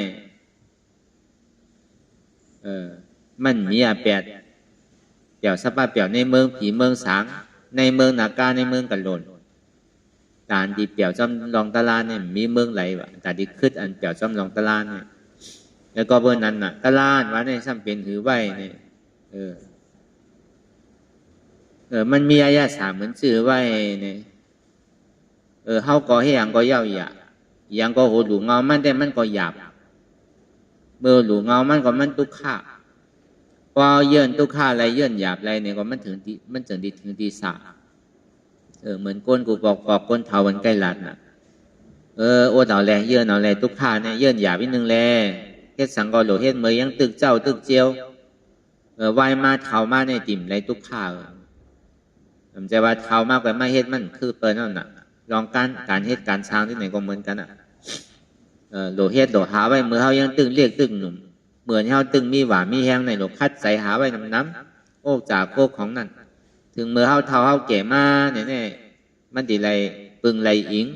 มันมี8เปี่ยวสัปปะเปี่ยวในเมืองผีเมืองสาง ในเมืองนาการในเมืองกันหล่นตานดีเปี่ยวจอมลองตลาดเนี่ยมีเมืองไหลวะแต่ดีขึ้นอันเปี่ยวจอมลองตลาดเนี่ยแล้วก็เบอร์นั้นน่ะตลาดว่าในซ้ำเป็นหือไว้เนี่ยมันมีอายะสามเหมือนชื่อไว้เนี่ยเฮาก็ให้ยังก็เย้าอย่างก็โหหลูเงามันแต่มันก็หยาบเมื่อหลูเงามันก็มันทุกข์ข่าพอเยื่นทุกข์ข่าอะไรเยื่นหยาบอะไรเนี่ยก็มันถึงที่สาเหมือนก้นกูบอกก้นเทาวันใกล้หลัดน่ะโอ้เต่าแลเยื่นเอาแลทุกข์ข่าเนี่ยเยื่นหยาบนิดนึงแลเฮ็ดสังกอโหลเฮ็ดเมยยังตึกเจ้าตึกเจียววายมาเทามาในติ่มไรทุกข์ข่าผมจะว่าเทามากกว่าไม่เฮ็ดมันคือเปิ้นนั่นน่ะลองการเฮ็ดการช้างที่ไหนก็เหมือนกันอ่ะโหลเฮ็ดโหลหาไว้เมื่อเฮายังตึงเรียกตึงหนุ่มเหมือนเฮาตึงมีหวามีแห้งในโหลคัดใส่หาไว้น้ำโอ้จากโคกของนั่นถึงเมื่อเฮาเท่าเฮาแก่มาเนี่ยมันดีไรปึงไรอิง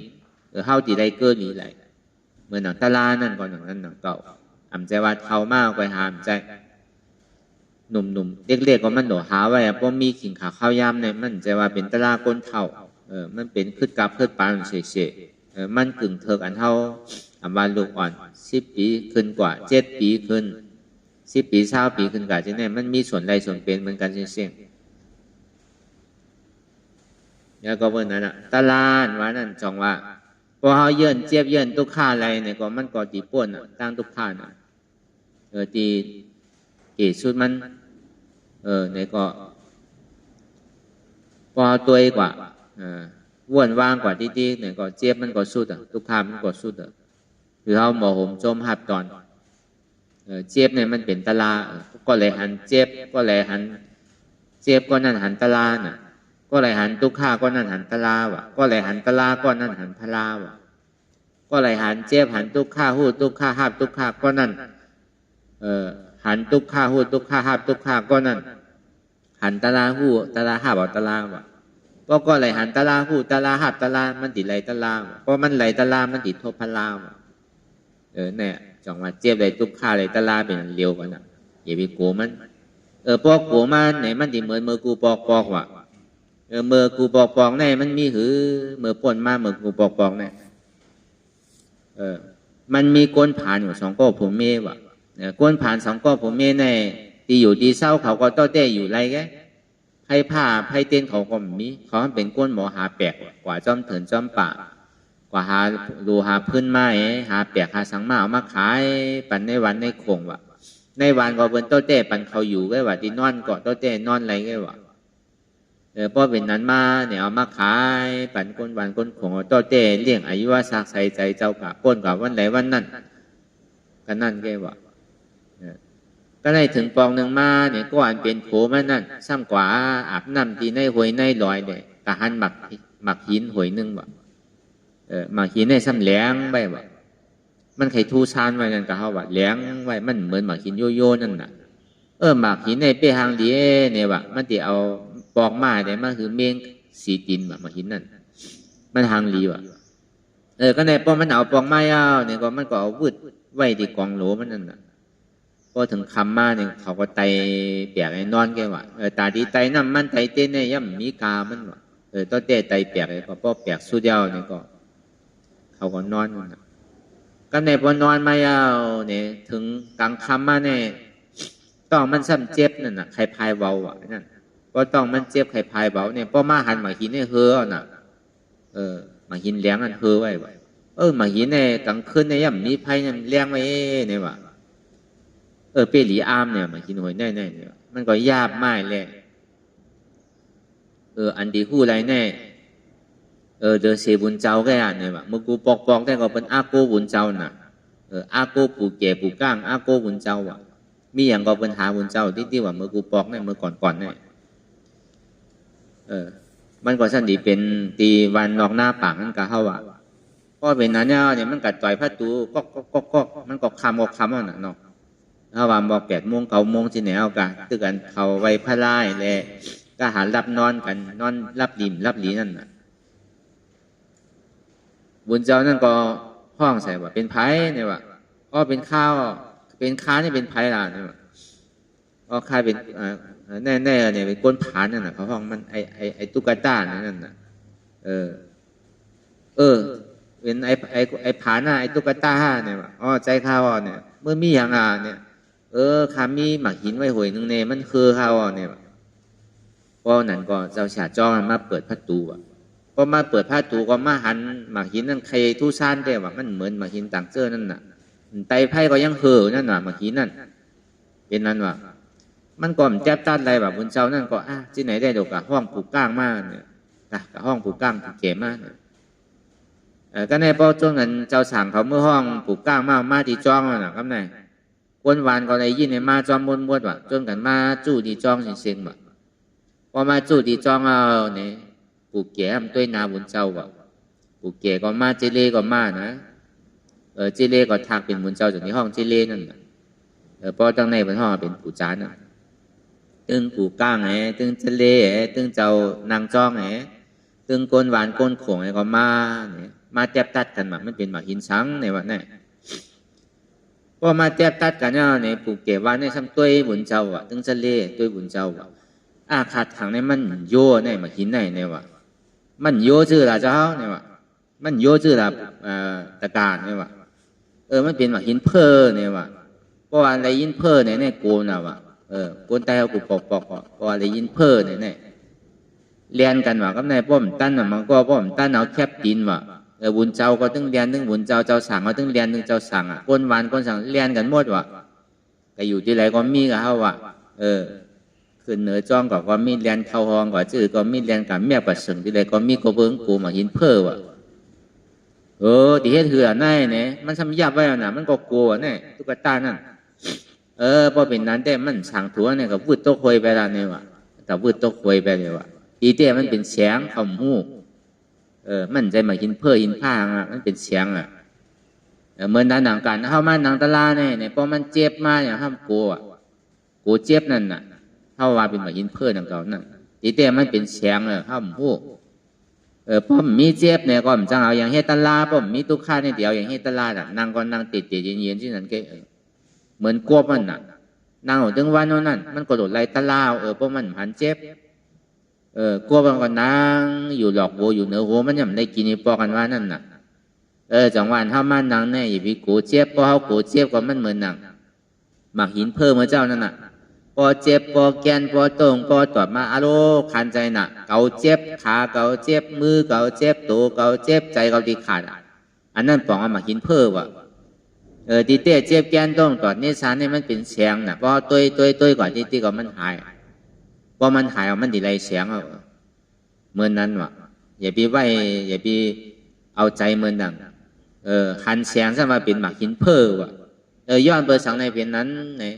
เฮาดีไรเกินนี่ไรเหมือนหนังตะลานั่นก่อนหนังนั้นหนังเก่าอ่ำใจว่าเท่ามากไปหามใจหนุ่มๆเล็กๆก็มันโหลหาไว้เพราะมีขิงขาข้าวยำเนี่ยมันใจว่าเป็นตะลาก้นเท่ามันเป็นขึ้นกับขึ้นปานเฉยๆมันกึ่งเถิกอันเท่าบานลูกอ่อน10 ปีขึ้นกว่า7 ปีขึ้น10 ปี20 ปีขึ้นกว่าจะเนี่ยมันมีส่วนใดส่วนเป็นเหมือนกันเสี่ยงแล้วก็เมื่อนั้นตะลานว่านั่นจองว่าพอเขาเยื่นเจี๊ยบเยื่นทุกข้าอะไรเนี่ยก็มันก็ตีป่วนตั้งทุกข้าตีเกศสุดมันเนี่ยก็พอตัวกว่าว่วนว่างกว่าที่เนี่ยก็เจี๊ยบมันก็สุดทุกข้ามันก็สุดหรือเขาหมอห่มจมหับตอนเจี๊ยบเนี่ยมันเป็นตะลาก็เลยหันเจี๊ยบก็เลยหันเจี๊ยบก็นั่นหันตะลาน่ะก็เลยหันทุกข้าก็นั่นหันตะลาวะก็เลยหันตะลาก็นั่นหันพลาวะก็เลยหันเจี๊ยบหันทุกข้าหูทุกข้าหับทุกข้าก็นั่นหันทุกข้าหูทุกข้าหับทุกข้าก็นั่นหันตะลาหูตะลาหับเอาตะลาวะก็เลยหันตะลาหูตะลาหับตะลามันติดไหลตะลาวะเพราะมันไหลตะลามันติดทบพลาวะเนี่ยจังว่าเจี๊ยบไหลทุกข้าไหลตะลาเป็นเร็วกันนะอย่าไปโกมันพวกโกมันไหนมันติเหมือนมือกูปอกว่ะเมื่อกูปอกแน่มันมีหือเมื่อป่นมาเมื่อกูปอกแน่มันมีก้นผ่านอยู่2 ก้อผมเมวะก้นผ่าน2 ก้อผมเมแน่ตีอยู่ตีเศร้าเขาก็ต้อเต้อยู่ไรแกไพ่ผ้าไพ่เต้นเขาก็มีเขาเป็นก้นหมอหาแปลกกว่าจอมเถินจอมป่ากว่าหาดูหาพื้นไม้หาแปลกหาสังมาเอามาขายปั่นในวันในโขงวะในวันก็เป็นต้อเต้ปั่นเขาอยู่ไว้ว่าที่นอนเกาะต้อเต้นอนไรไงวะพอเป็นนั้นมาเนี่ยเอามาขายปั่นก้นวันก้นของต้อเต้เลี้ยงอายุว่าสักใส่ใจเจ้ากะก้นกับวันไหนวันนั้นก็นั่นแกว่าก็ได้ถึงปองหนึ่งมาเนี่ยก็อันเป็นโขมันนั่นซ้ำกว่าอาบน้ำตีในหวยในลอยเนี่ยกะหันหมักหินหวยนึงว่ะหมักหินในซ้ำแหลงไปว่ะมันไข่ทูชานไว้นั่นกะเขาว่าแหลงไว้มันเหมือนหมักหินโยโย่นั่นน่ะหมักหินในเป้หางดีเนี่ยว่ะมันจะเอาปอกมาเนี่ยมันคือเมงสีตินแบบมาหินนั่นมันหางลีว่ะก็ในป้อมันเอาปองไม้เอาเนี่ยก็มันก็เอาวืดไว้ที่กองโหลมันนั่นน่ะพอถึงคำมาเนี่ยเขาก็ไตเปียกไอ้นอนแกว่ะตาดีไตน้ำมันไตเต้นเนี่ยย่ำมีกามันว่ะต้นเต้ไตเปียกไอ้พอเปียกสุดยาวเนี่ยก็เขาก็นอนน่ะก็ในพอนอนมาเอาเนี่ยถึงกลางคำมาเนี่ยต้องมันซ้ำเจ็บนั่นน่ะใครพายเบาว่ะนั่นก็ต้องมันเจ็บไข่พายเบาเนี่ยพอมาหันหมาหินเนี่ยเฮือน่ะหมาหินเลี้ยงอันเฮือไว้ว่ะหมาหินเนี่ยกลางคืนเนี่ยย่ำมีไผ่เนี่ยเลี้ยงไว้เนี่ยว่ะเปรีอามเนี่ยหมาหินหวยแน่เนี่ยมันก็ยาบไม่เลยอันดีคู่ไรแน่เดอเสบุญเจ้าแกเนี่ยว่ะมื่อกูปอกได้ก็เป็นอาโกบุญเจ้าน่ะอาโกปูแก่ปูก้างอาโกบุญเจ้าว่ะมีอย่างก็เป็นหาบุญเจ้าที่ว่าเมื่อกูปอกเนี่ยเมื่อก่อนเนี่ยมันก็สันดีเป็นตีวันนอกหน้าปากนั่นก็เข้าว่าก็เป็นนั้นเนี่ยมันกัดต่อยพัดตูก็มันก็คำเอาน่ะเนาะถ้าว่าบอก8 โมง 9 โมงที่ไหนเอากันตึกกันเขาไว้พระไล่แหละก็หารับนอนกันนอนรับดิมรับหลีนั่นน่ะบุญเจ้านั่นก็ห้องใส่ว่าเป็นไผ่เนี่ยว่าก็เป็นข้าวเป็นค้านี่เป็นไผ่ล่ะเนี่ย ก็คล้ายเป็นแน่ๆเนี่ยเป็นก้นผานั่นน่ะเขาห้องมันไอตุ๊กตานั่นน่ะเป็นไอผาหน้าไอตุ๊กตาเนี่ยอ๋อใจข้าวเนี่ยเมื่อมีอย่างเนี่ยข้ามีหมักหินไว้หวยนึงเนี่ยมันคือข้าวเนี่ยก็นั่นก็เจ้าฉาจ้องมาเปิดประตูก็มาเปิดประตูก็มาหันหมักหินนั่นใครทุซานได้ว่ามันเหมือนหมักหินต่างเจ้อนั่นน่ะไตไพ่ก็ยังเห่อนั่นน่ะหมักหินนั่นเป็นนั้นว่ามันก็แจ๊บตัดอะไรแบบบนเจ้านั่นก็ที่ไหนได้ดอกห้องปลูกก้างมากเนี่ยกับห้องปลูกก้างปลูกเก๋มากเนี่ยก็ในพอช่วงนั้นเจ้าสั่งเขาเมื่อห้องปลูกก้างมาที่จ้องน่ะครับนายวันวานก็เลยยินในมาจอมมวนว่ะจนกันมาจู่ที่จ้องเสียงว่ะพอมาจู่ที่จ้องเอาเนี่ยปลูกเก๋ทำด้วยนาบนเจ้าว่ะปลูกเก๋ก็มาเจเล่ก็มานะเจเล่ก็ทักเป็นบนเจ้าจากที่ห้องเจเล่นั่นพอตั้งในบนห้องเป็นผู้จานน่ะตึงปลูกก้างตึงเจเล่ตึงเจ้านางจ้องตึงก้นหวานก้นโขงก็มาแทบตัดกันมันเป็นหมากหินช้างในวันนี้พอมาแทบตัดกันเนี่ยปลูกเก็บไว้ในซ้ำตัวบุญเจ้าตึงเจเล่ตัวบุญเจ้าขาดทางในมันโย่ในหมากหินในวะมันโย่ชื่อละเจ้าเนี่ยวะมันโย่ชื่อละตะการเนี่ยวะมันเป็นหมากหินเพอเนี่ยวะเพราะอะไรยินเพอในโกนวะโกนแต่เอากูปอกเพราะอะไรยินเพอในเรียนกันว่ากับนายป้อมตั้นมันก็ป้อมตั้นเอาแคบดินว่ะบุญเจ้าก็ต้องเรียนต้องบุญเจ้าสั่งก็ต้องเรียนต้องเจ้าสั่งก้นหวานก้นสั่งเรียนกันหมดว่ะแต่อยู่ที่ไหนก็มีกับเขาว่ะขึ้นเหนือจ้องก็มีเรียนเข้าห้องก็จื้อก็มีเรียนกับเมียประสึงที่ไหนก็มีก็เบิ้งกูมาหินเพ้อว่ะที่เฮ็ดเหือในเนี่ยมันทำยับไว้น่ะมันก็กลัวเนี่ยตุ๊กตานั่นพอเป็นนั้นแต่มันสั่งถัวเนี่ยก็วืดโต๊ะควยไปแล้วเนี่ยว่ะแต่วืดโต๊ะควยไปเลยว่ะอีเต้มันเป็นเสียงคำหูมันใจมาหินเพ้อหินผ้ามันเป็นเสียงเหมือนหนังกันเข้ามาหนังตลาเนี่ยพอมันเจ็บมาอย่างห้ามกลัวกูเจ็บนั่นน่ะเข้าว่าเป็นมาหินเพ้อหนังเก่านั่นอีเต้มันเป็นเสียงห้ามหูพอมีเจ็บเนี่ยก็มันจังเอาอย่างเฮตลาพอมีตุกข้าในเดียวอย่างเฮตลานั่งก็นั่งติดเย็นๆที่นั่นก็เหมือนกลัวมันน่ะนั่งถึงวันนั้นมันก็โดดไล่ตลาเพราะมันหันเจ็บกลัวบางคนนั่งอยู่หลอกโวอยู่เหนือโวมันยังได้กินปอกันว่านั่นน่ะจังหวะถ้ามันนั่งเนี่ยอย่าไปกูเจ็บพอเขากูเจ็บก็มันเหมือนนั่งหมักหินเพิ่มมาเจ้านั่นน่ะพอเจ็บพอแกนพอตรงพอตอดมาอารมณ์คันใจน่ะเกาเจ็บขาเกาเจ็บมือเกาเจ็บตัวเกาเจ็บใจเกาดีขาดอันนั้นปองเอาหมักหินเพิ่มว่ะตีเต้เจ็บแกนตรงตอดนี่สารนี่มันเป็นเสียงน่ะพอตัวก่อนตีก็มันหายพอมันหายมันดีไรเสียงเหมือนนั้นวะอย่าไปไว้อย่าไปเอาใจเหมือนดังหันเสียงซะมาเป็นหมากหินเพ้อวะย้อนเปิดสังในเป็นนั้นเนี่ย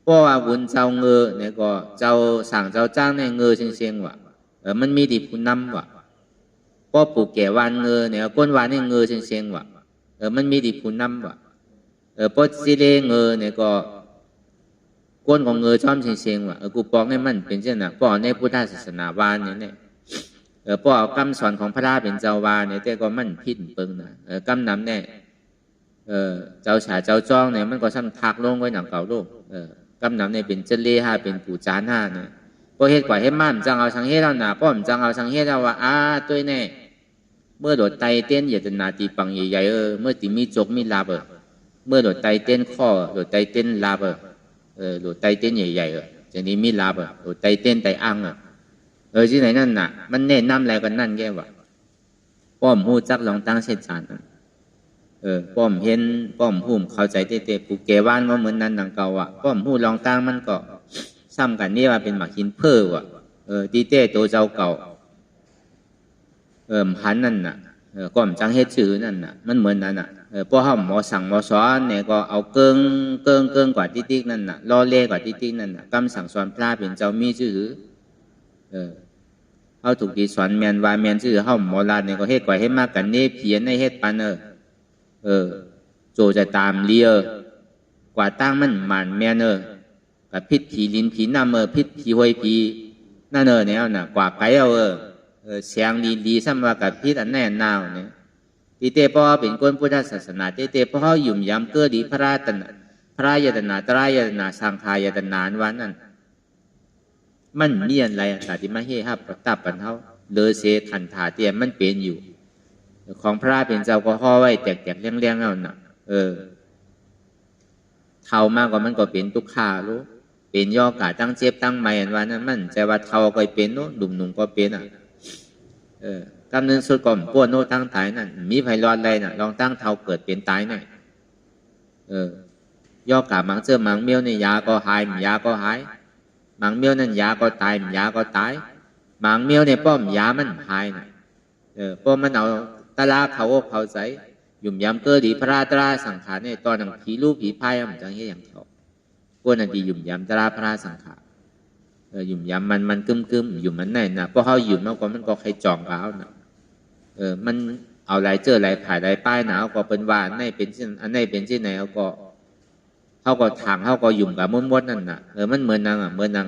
เพราะว่าบุญเจ้าเงือเนี่ยก็เจ้าสั่งเจ้าจ้างในเงือเชียงวะมันมีดีผู้นำวะเพราะปลูกแก่วานเงือเนี่ยก้นวานในเงือเชียงวะมันมีดีผู้นำวะเพราะสิเลเงือเนี่ยก็ก้นของเงยชอบเชียงว่ะกูปองเนี่ยมันเป็นเช่นน่ะป้อในพุทธศาสนาวานเนี่ยป้อเอาคำสอนของพระราเป็นเจ้าวาเนี่ยแต่ก็มันพิษเปิงนะคำนำเนี่ยเจ้าฉาเจ้าจ้องเนี่ยมันก็ซ้ำทักลงไว้หนังเก่าโลกคำนำเนี่ยเป็นเจลีห้าเป็นปู่จานห้าเนี่ยพอเฮ็ดกว่าเฮ็ดมั่นจังเอาสังเฮ็ดเอาหนาป้อมจังเอาสังเฮ็ดเอาว่าตัวแน่เมื่อโดดไตเต้นเหยียดนาตีปังใหญ่ๆเมื่อตีมีจกมีลาบเมื่อโดดไตเต้นข้อโดดไตเต้นลาบโดดไตเต้นใหญ่ๆจากนี้มีลาบโดดไตเต้นไตอังที่ไหนนั่นน่ะมันแน่นำอะไรกันนั่นแกวะป้อมหูจักลองตั้งเส้นจานป้อมเห็นป้อมหูเข้าใจเตะปูเกว่านก็เหมือนนั้นดังเก่าป้อมหูลองตั้งมันก็ซ้ำกันนี่ว่าเป็นหมากหินเพ้อตีเต้ตัวเจ้าเก่าหันนั่นน่ะก้อมจังเฮ็ดชื่อนั่นน่ะมันเหมือนนั้นน่ะพอเขาหมอสั่งหมอสอนเนี่ยก็เอาเกิงกว่าติ๊กนั่นน่ะล้อเล่กว่าติ๊กนั่นน่ะคำสั่งสอนพระเป็นเจ้ามีชื่อเขาถูกดีสอนแมนวาแมนชื่อเขาหมอลาเนี่ยก็เฮ็ดกว่าเฮ็ดมากกันนี่เพียนในเฮ็ดปันโจจะตามเลียกว่าตั้งมันหมันแมนกับพิษผีลิ้นผีน้ำพิษผีหวยผีนั่นเนี่ยน่ะกว่าไก่เสียงดีๆซ้ำว่ากับพิษอันแน่นาวเนี่ยตีเตพอเป็นคนพุทธศาสนาเตพอหยุ่มยำเกิดดีพระ รายตนาตรายตนาสังขายตนาวันนั้นมันมีอะไรแต่ที่มาเฮฮับตับปันเท่าเลอเสทันถาเตียมันเป็นอยู่ของพระเป็นเจ้าก็ห่อไว้แตกๆเลี้ยงๆแล้วน่ะเท่ามากกว่ามันก็เป็นทุกขารู้เป็นย่อกาตั้งเจ็บตั้งไม่อันว่านั้นมันแต่ว่าเท่าก็เป็นโน้ดุมๆก็เป็นกำเนิดสุดก่อมปวดโน้ตั้งตายนั่นมีไผรอดอะไรน่ะลองตั้งเท่าเกิดเป็นตายหน่อยย่อกามังเสื้อมังเมียวในยาก็หายยาก็หายมังเมียวนั่นยาก็ตายยาก็ตายมังเมียวในป้อมยามันหายน่ะป้อมมันเอาตะลาเขาเขาใส่หยุ่มยำเกลือดีพระตราสังขารในตอนนั้นผีลูกผีพายมันจังเฮียอย่างเขาพวกนั้นดีหยุ่มยำตราพระสังขารหยุ่มยำมันกึมหยุ่มมันแน่น่ะเพราะเขาหยุ่มมากกว่ามันก็ใครจองเขาน่ะมันเอาลายเจอลายผ่ายลายป้ายหนาวก็เป็นว่าอันไหนเป็นที่อันไหนเป็นที่ไหนเขาก็ทางเขาก็หยุ่มกับมดนั่นน่ะมันเหมือนนางเหมือนนาง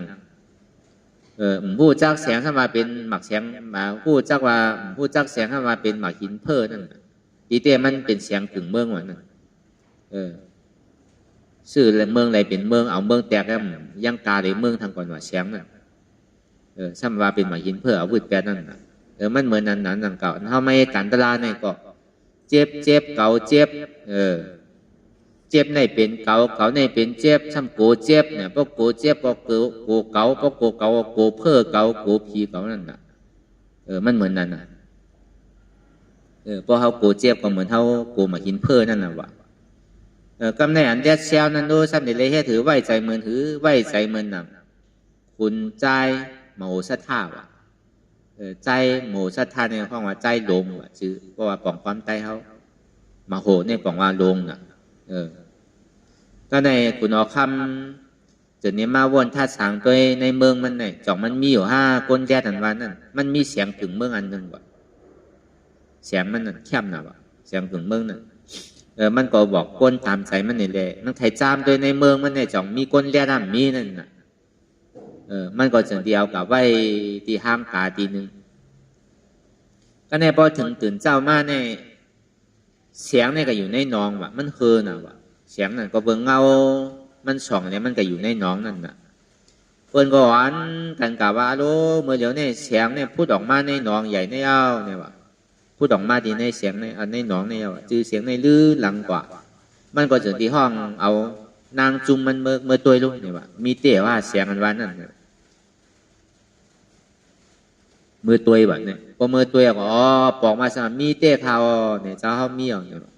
ผู้จักแสงเข้ามาเป็นหมักแสงมาผู้จักแสงเข้ามาเป็นหมักหินเพ้อนั่นดีเต้มันเป็นแสงถึงเมืองวันนั้นชื่อเมืองอะไรเป็นเมืองเอาเมืองแตกแล้วยังกาเลยเมืองทางก่อนว่าแสงนั่นซ้ำว่าเป็นหมักหินเพ้อเอาวุธแปดนั่นมันเหมือนนั้นนั่นเก่าเขาไม่กันตลาดในก็เจ็บเก่าเจ็บเจ็บในเป็นเก่าในเป็นเจ็บซ้ำโกเจ็บเนี่ยพวกโกเจ็บพวกโกเก่าพวกโกเก่าโกเพ้อเก่าโกผีเก่านั่นน่ะมันเหมือนนั้นน่ะพวกเขาโกเจ็บก็เหมือนเขาโกมาหินเพ้อนั่นน่ะวะกำในอันเดียดเซลนั่นดูซ้ำเดเลยให้ถือไหวใจเหมือนถือไหวใจเหมือนน่ะคุณใจโมสัทธาวะใจโมสัทธาในห้องว่าใจลงว่ะชื่อเพราะว่าปองความใจเขามาโหในปองว่าลงน่ะก็ในคุณอคำจุดนี้มาวนท่าสางตัวในเมืองมันเนี่ยจ่องมันมีอยู่5ก้นแก่ถันวันนั่นมันมีเสียงถึงเมืองอันหนึ่งว่ะเสียงมันนั่นเข้มน่ะว่ะเสียงถึงเมืองนั่นมันก็บอกก้นตามใจมันนี่แหละมันไถ่จามตัวในเมืองมันเนี่ยจ่องมีก้นแก่ดำมีนั่นน่ะมันก็จึงเดียวกับไว้ที่ห้างกาทีนึงก็ในพอถึงตื่นเจ้ามาในเสียงเนี่ยก็อยู่ในน้องว่ะมันเฮอน่ะว่ะเสียงนั่นก็เบิ่งเงามันส่องเนี่ยมันก็อยู่ในน้องนั่นน่ะเพิ่นก็หวานกันกะว่าโลเมื่อเดี๋ยวนี้เสียงเนี่ยพูดออกมาในน้องใหญ่ในเอาเนี่ยว่ะพูดออกมาที่ในเสียงในอันในน้องในเอาจื่อเสียงในลื้อหลังกว่ามันก็ถึงที่ห้องเอานางจุ่มมันเมื่อตัวลูกเนี่ยว่ะมีเตะว่าเสียงอันว่านั่นมือตัวแบบเนี่ยพอมือตัวก็ปอกมาสามมีเตะเขาเนี่ยเจ้าเขามีอย่างเนี่ย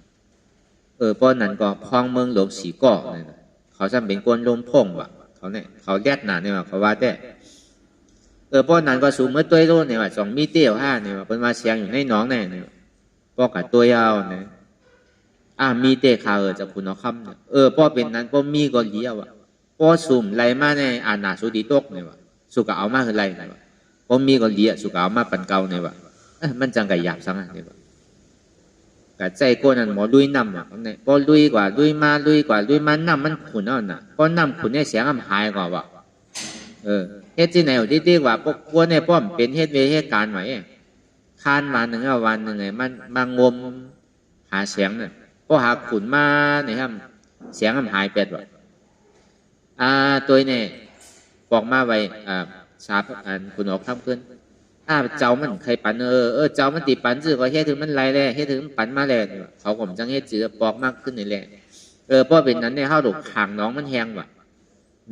ป้อนนั้นก็พองเมืองหลบสีก่อเนี่ยเขาจำเป็นกวนลมพงว่ะเขาเนี่ยเขาแยกหนาเนี่ยว่ะเขาว่าแต่ป้อนนั้นก็สูงเมื่อตัวรุ่นเนี่ยว่ะสองมีเตี้ยวเนี่ยว่ะเป็นมาเสียงอยู่ในน้องเนี่ยป้อกับตัวยาวเนี่ยมีเตะเขาจะคุณเอาคำเนี่ยป้อเป็นนั้นป้อมีก็เลี้ยวว่ะป้อสุ่มไรมาในอาณาสุดีตกเนี่ยว่ะสุกเอามาคือไรเนี่ยว่ะป้อมีก็เลี้ยสุกเอามาปั่นเก่าเนี่ยว่ะมันจังไก่หยาบสังเนี่ยว่ะกะใจก้นนั่นหมอลุยน้ำอ่ะเนี่ยพอลุยกว่าลุยมาน้ำมันขุ่นเอาน่ะพอน้ำขุ่นเนี่ยเสียงมันหายกว่าว่ะเฮ็ดที่ไหนที่ดีกว่าพวกกวนเนี่ยป้อมเป็นเฮ็ดเวเหตุการณ์ไหมคานมาหนึ่งวันหนึ่งไงมันมางมหาเสียงเนี่ยพอหาขุ่นมาเนี่ยครับเสียงมันหายเป็ดว่ะตัวเนี่ยบอกมาไว้สาบคุณออกทำขึ้นเจ้ามันเคยปั่นเจ้ามันตีปั่นจื้อก็เฮ็ดถึงมันไรแหละเฮ็ดถึงปั่นมาแล้วเขาผมจังเฮ็ดจื้อปอกมากขึ้นนี่แหละเพราะเป็นนั้นเนี่ยเขาถูกขังน้องมันแห้งว่ะ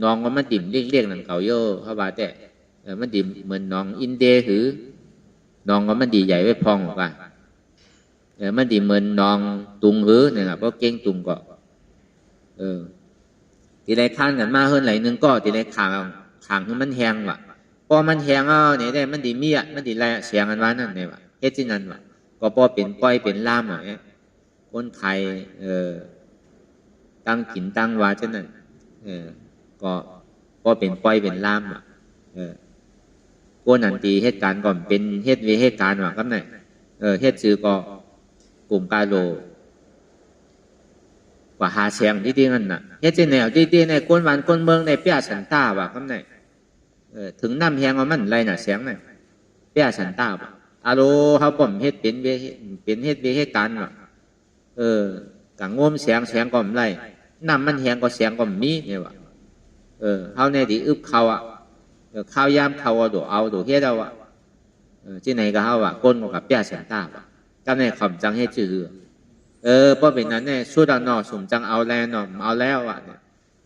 น้องมันดิ่มเรียกนั่นเขาโย่เขาว่าแต่มันดิ่มเหมือนน้องอินเดียถือน้องมันดีใหญ่ไว้พองว่ะมันดิ่มเหมือนน้องตุงหือเนี่ยเพราะเก่งตุงก็ทีไรข้างกันมาเฮิรนไหลนึงก็ทีไรขังให้มันแห้งว่ะพอมันแหงเนี่ยได้มันดีมีมันดีไรเสียงอันว่านั่นเนี่ยว่ะเฮ็ดที่นั่นว่ะก็พอเป็นก้อยเป็นล่ามอ่ะคนไทยตั้งกินตั้งว่าเช่นนั้นก็พอเป็นก้อยเป็นล่ามอ่ะกวนนันตีเหตุการณ์ก่อนเป็นเหตุการณ์ว่ะครับเนี่ยเหตุชื่อก็กลุ่มกาโลกว่าหาเสียงที่นั่นน่ะเหตุที่แนวที่ในก้นวันก้นเมืองในเปียสันตาว่ะครับเนี่ยถึงน้ำแหงว่ามันไรน่ะเสียงเนี่ยเปียสันตาอาโลเขาป้อมเฮ็ดเป็นเฮ็ดการว่ะกังงมเสียงก่อมไร น้ำมันแห้งก็เสียงก็มีเนี่ยว่ะเขาในที่อึบเขาอ่ะข้าวยามเขาดูเอาดูเฮ็ดเอาอ่ะที่ไหนก็เขาอ่ะก้นกับเปียเสียงตาว่ะก็ในคำจังให้จือเพราะเป็นนั้นเนี่ยสู้ดานอสมจังเอาแล้วนอมเอาแล้วอ่ะเนี่ย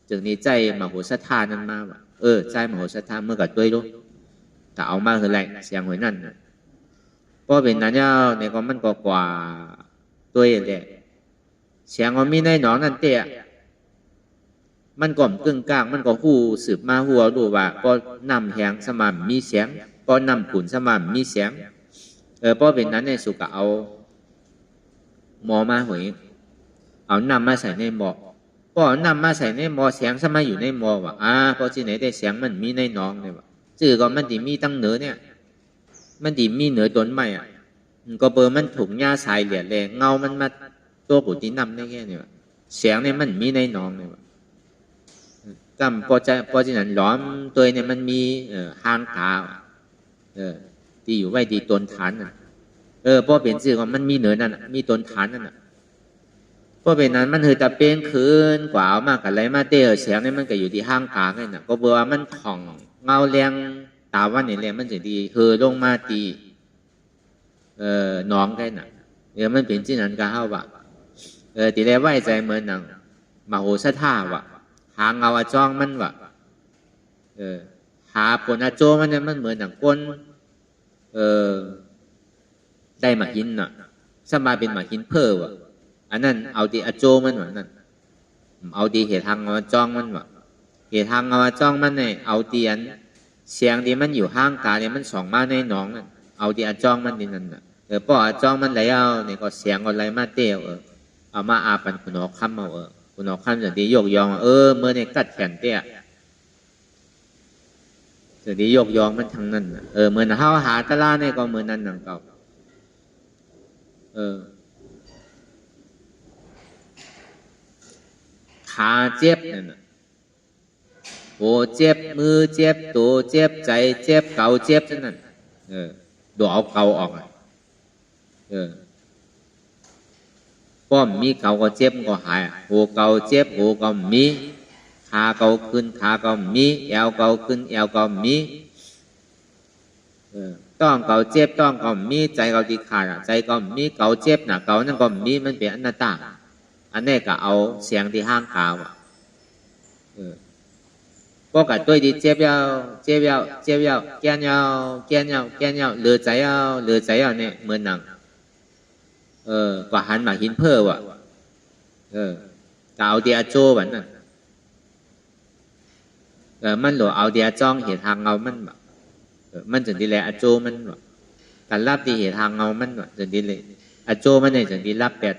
จึงนี้ใจมโหสถานั้นมาว่ะใจมโหสถาเมื่อกับด้วยรู้แต่เอามาคือไรเสียงหวยนั่นเพราะเป็นนั้นเนี่ยในก็มันก็กว่าด้วยเลยเสียงมันมีในหนองนั่นเตะมันก่อมกึ่งกลางมันก็หูสืบมาหัวดูว่าก็นำแหงสม่ำมีเสียงก็นำขุนสม่ำมีเสียงเพราะเป็นนั้นในสุกเอาหมอมาหวยเอานำมาใส่ในหมอก็นำมาใส่ในหมอเสียงสมัยอยู่ในหมอว่ะเพราะที่ไหนได้เสียงมันมีในหนองเนี่ยว่ะจื่อก็มันดีมีตั้งเหนือเนี่ยมันดีมีเหนือต้นไม้อ่ะก็เบอร์มันถูกหญ้าสายเหลี่ยแรงเงามันมาตัวกูตีนำได้แค่เนี่ยเสียงเนี่ยมันมีในหนองเนี่ยกำพอจะนั้นล้อมตัวเนี่ยมันมีห้างขาที่อยู่ไว้ที่ต้นฐานน่ะพอเป็นสื่อว่ามันมีเหนือนั่นมีต้นฐานนั่นน่ะพอเป็นนั้นมันตะเป็นคืนกว่าเอามากกันไรมาเตะเสียงเนี่ยมันก็อยู่ที่ห้างขาไงน่ะก็เบื่อมันของเงาแรงตาวันเนี่ยแรงมันจะดีลงมาตีน้องได้น่ะมันเป็นที่นั้นก็เฮาว่าตีแรกไว้ใจเหมือนหนังมโหสถาวะหาเงาจ้องมันวะหาผลอาโจมันเนี่ยมันเหมือนหนังก้นได้มาหินน่ะสมาเป็นมาหินเพ้อวะอันนั้นเอาดีอาโจมันวะนั่นเอาดีเหตุทางเงาจ้องมันวะเหตุทางเงาจ้องมันเนี่ยเอาดีอันเสียงที่มันอยู่ห้างกาเนี่ยมันส่องมาในหนองนั่นเอาดีอาจ้องมันนี่นั่นน่ะพออาจ้องมันไหลเอาเนี่ยก็เสียงก็ไหลมาเตี้ยวเอามาอาปันคุณออกคำเอาคุณออกคำจะดียกยองเมื่อเนี่ยกัดแขนเตี้ยจะดียกยองมันทั้งนั้นเหมือนเฮาหาตะลาเนี่ยก็เหมือนนั้นหนังเก่าขาเจ็บนั่นน่ะโหเจ็บมือเจ็บตัวเจ็บใจเจ็บเก่าเจ็บนั่นดูเอาเก่าออกป้อมมีเก่าก็เจ็บก็หายโหเก่าเจ็บโหเก่ามีขาเก่าขึ้นขาเก่ามีแอวเก่าขึ้นแอวเก่ามีต้องเก่าเจ็บต้องเก่ามีใจเก่าที่ขาดใจเก่ามีเก่าเจ็บน่ะเก่านั่นก็มีมันเป็นอนัตตาอันนี้ก็เอาเสียงที่ห้างขาวก็กัดตัวที่เจ็บยาวเจ็บยาวเจ็บยาวแก่นยาวแก่นยาวแก่นยาวเหลือใจยาวเหลือใจยาวเนี่ยเหมือนหนังก็หันมาหินเพ้อว่ะก็เอาเดียโจแบบนั้นมันหลวเอาเดียจ้องเหตุทางเงามันแบบมันถึงดีเลยอโจมันแบบการรับดีเหตุทางเงามันแบบถึงดีเลยอโจมันเนี่ยถึงดีรับแปด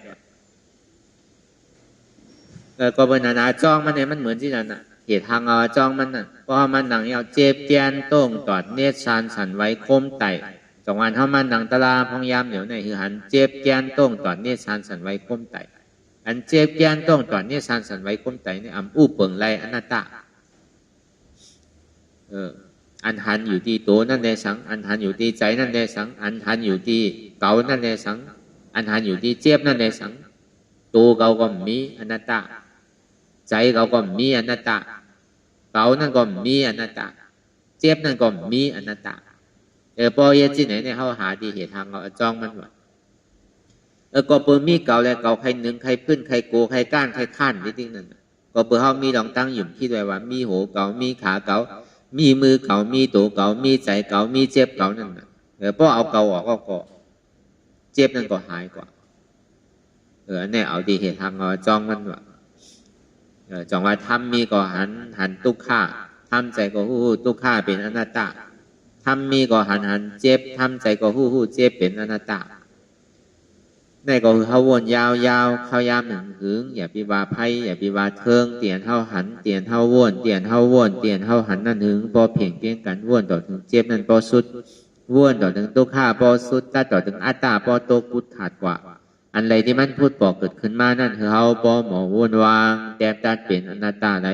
ก็เป็นนาจ้องมันเนี่ยมันเหมือนที่นั่นน่ะเหตุทางเงาจ้องมันน่ะเพราะมันหนังยาวเจ็บแกนโต้งตอดเนตรชานสันไว้คมไตสองวันเท่ามันหนังตะลาพองยามเหนียวในคือหันเจ็บแกนโต้งตอดเนตรชานสันไว้คมไตอันเจ็บแกนโต้งตอดเนตรชานสันไว้คมไตเนี่ยอู้เปิงไรอนัตตาอันหันอยู่ที่ตัวนั่นแหละสังอันหันอยู่ที่ใจนั่นแหละสังอันหันอยู่ที่เก่านั่นแหละสังอันหันอยู่ที่เจ็บนั่นแหละสังตัวเก่าก็มีอนัตตาใจเก่าก็มีอนัตตาเก่านั่นก็มีอนัตตาเจ็บนั่นก็มีอนัตตาพอเย็นที่ไหนเนี่ยเขาหาดีเหตุทางเราจ้องมันว่าก็เปิดมีเก่าแล้วเก่าใครหนึ่งใครพื้นใครโกใครก้านใครข้านนิดนึงนั่นก็เปิดเขามีลองตั้งอยู่ที่ด้วยว่ามีหูเก่ามีขาเก่ามีมือเก่ามีตัวเก่ามีใจเก่ามีเจ็บเก่านั่นน่ะพอเอาเก่าออกก็เจ็บนั่นก็หายกว่าเนี่ยเอาดีเหตุทางเราจ้องมันว่าจ้องว่าทำมีก็หันทุกข้าทำใจก็หู้ทุกข้าเป็นอนัตตาทำมีก็หันเจ็บทำใจก็หู้เจ็บเป็นอนัตตาในก็คือเขาวนยาวเขายามหนึ่งหึงอย่าปีบาไพ่อย่าปีบาเทิงเตียนเท่าหันเตียนเท่าวนเตียนเท่าวนเตียนเท่าหันนั่นหึงพอเพ่งเพียงกันวนต่อถึงเจ็บนั่นพอสุดวนต่อถึงตุกข้าพอสุดถ้าต่อถึงอัตตาพอโตพุทธขาดกว่าอันไรที่มันพูดบอกเกิดขึ้นมานั่นคือเขาพอหมอวนวางแต้มตัดเป็นอนัตตาไหน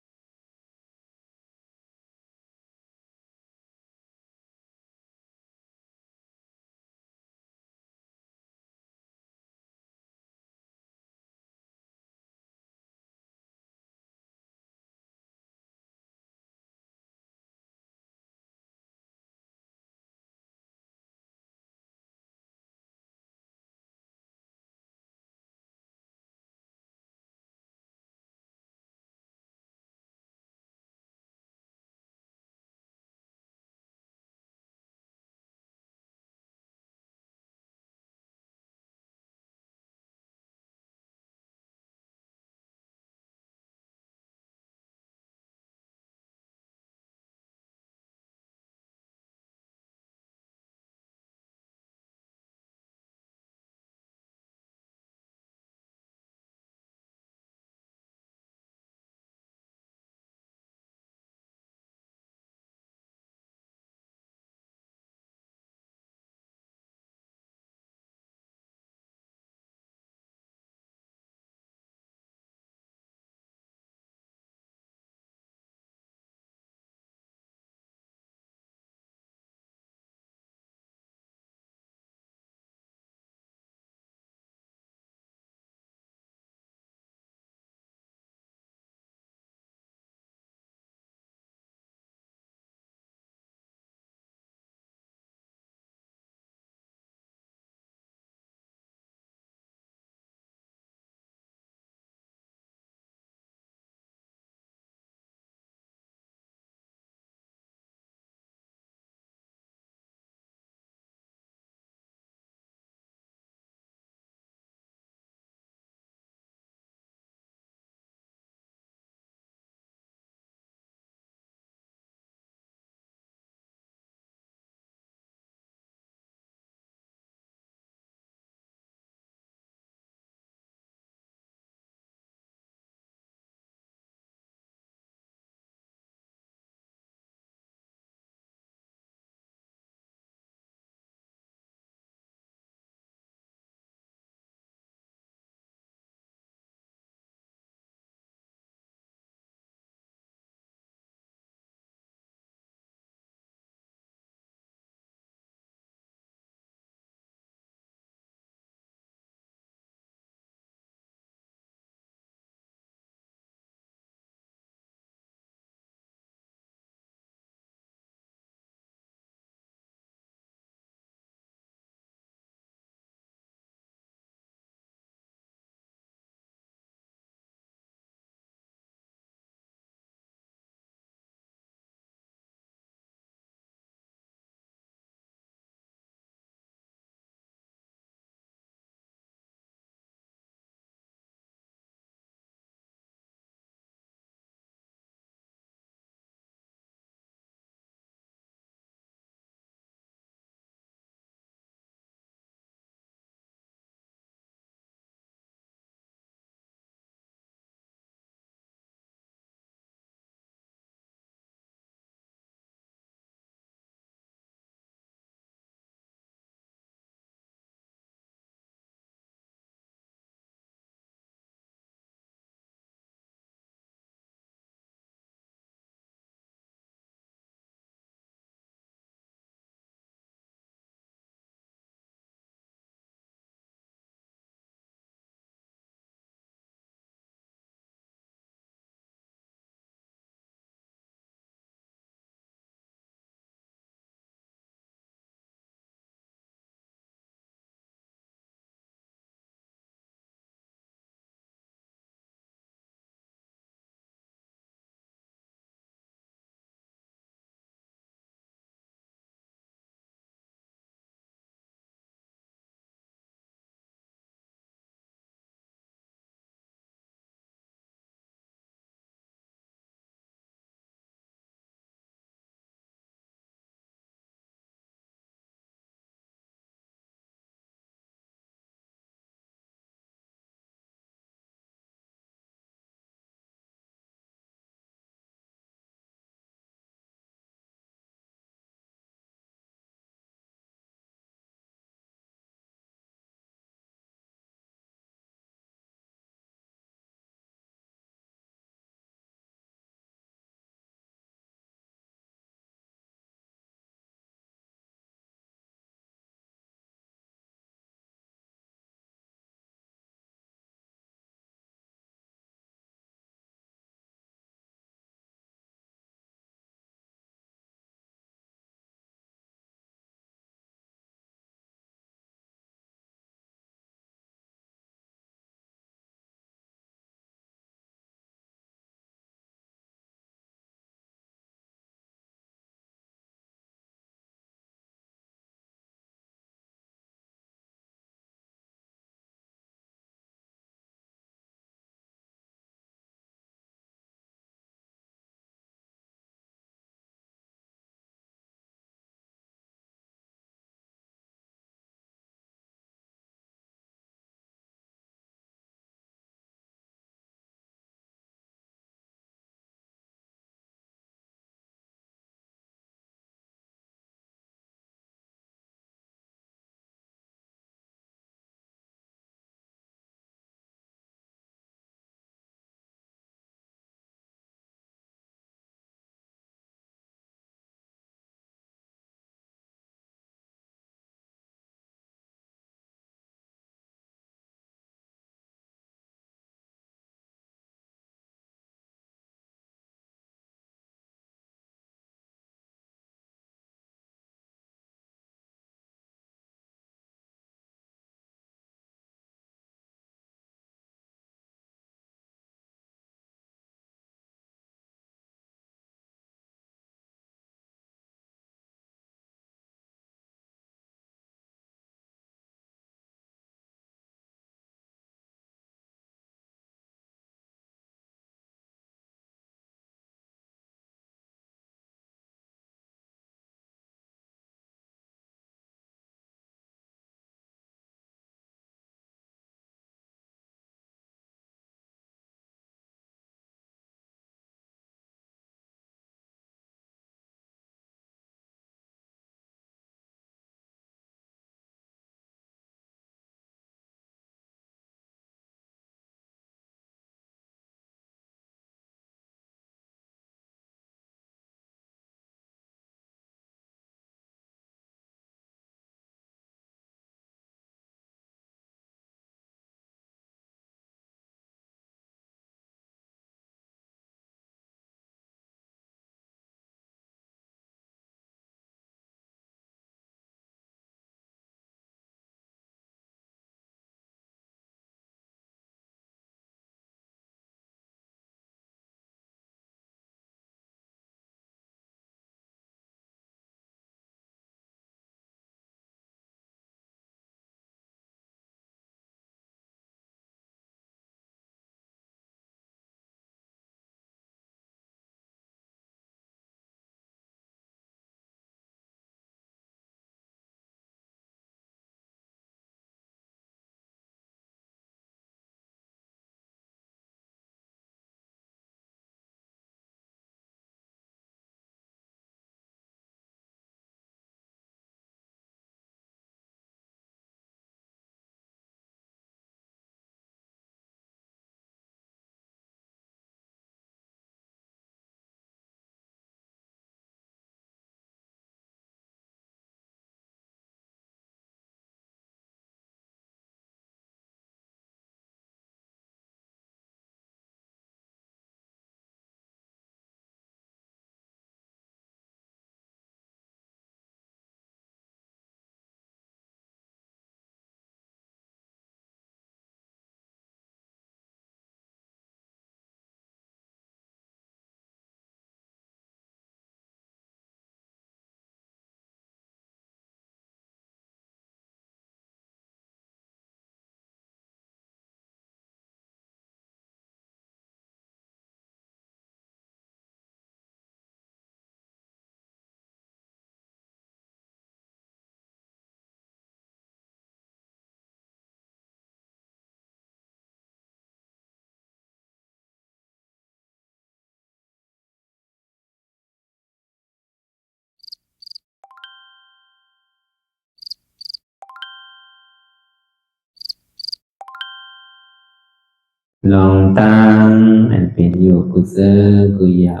ลองตั้งอันเป็นอยู่กุเซอกุยา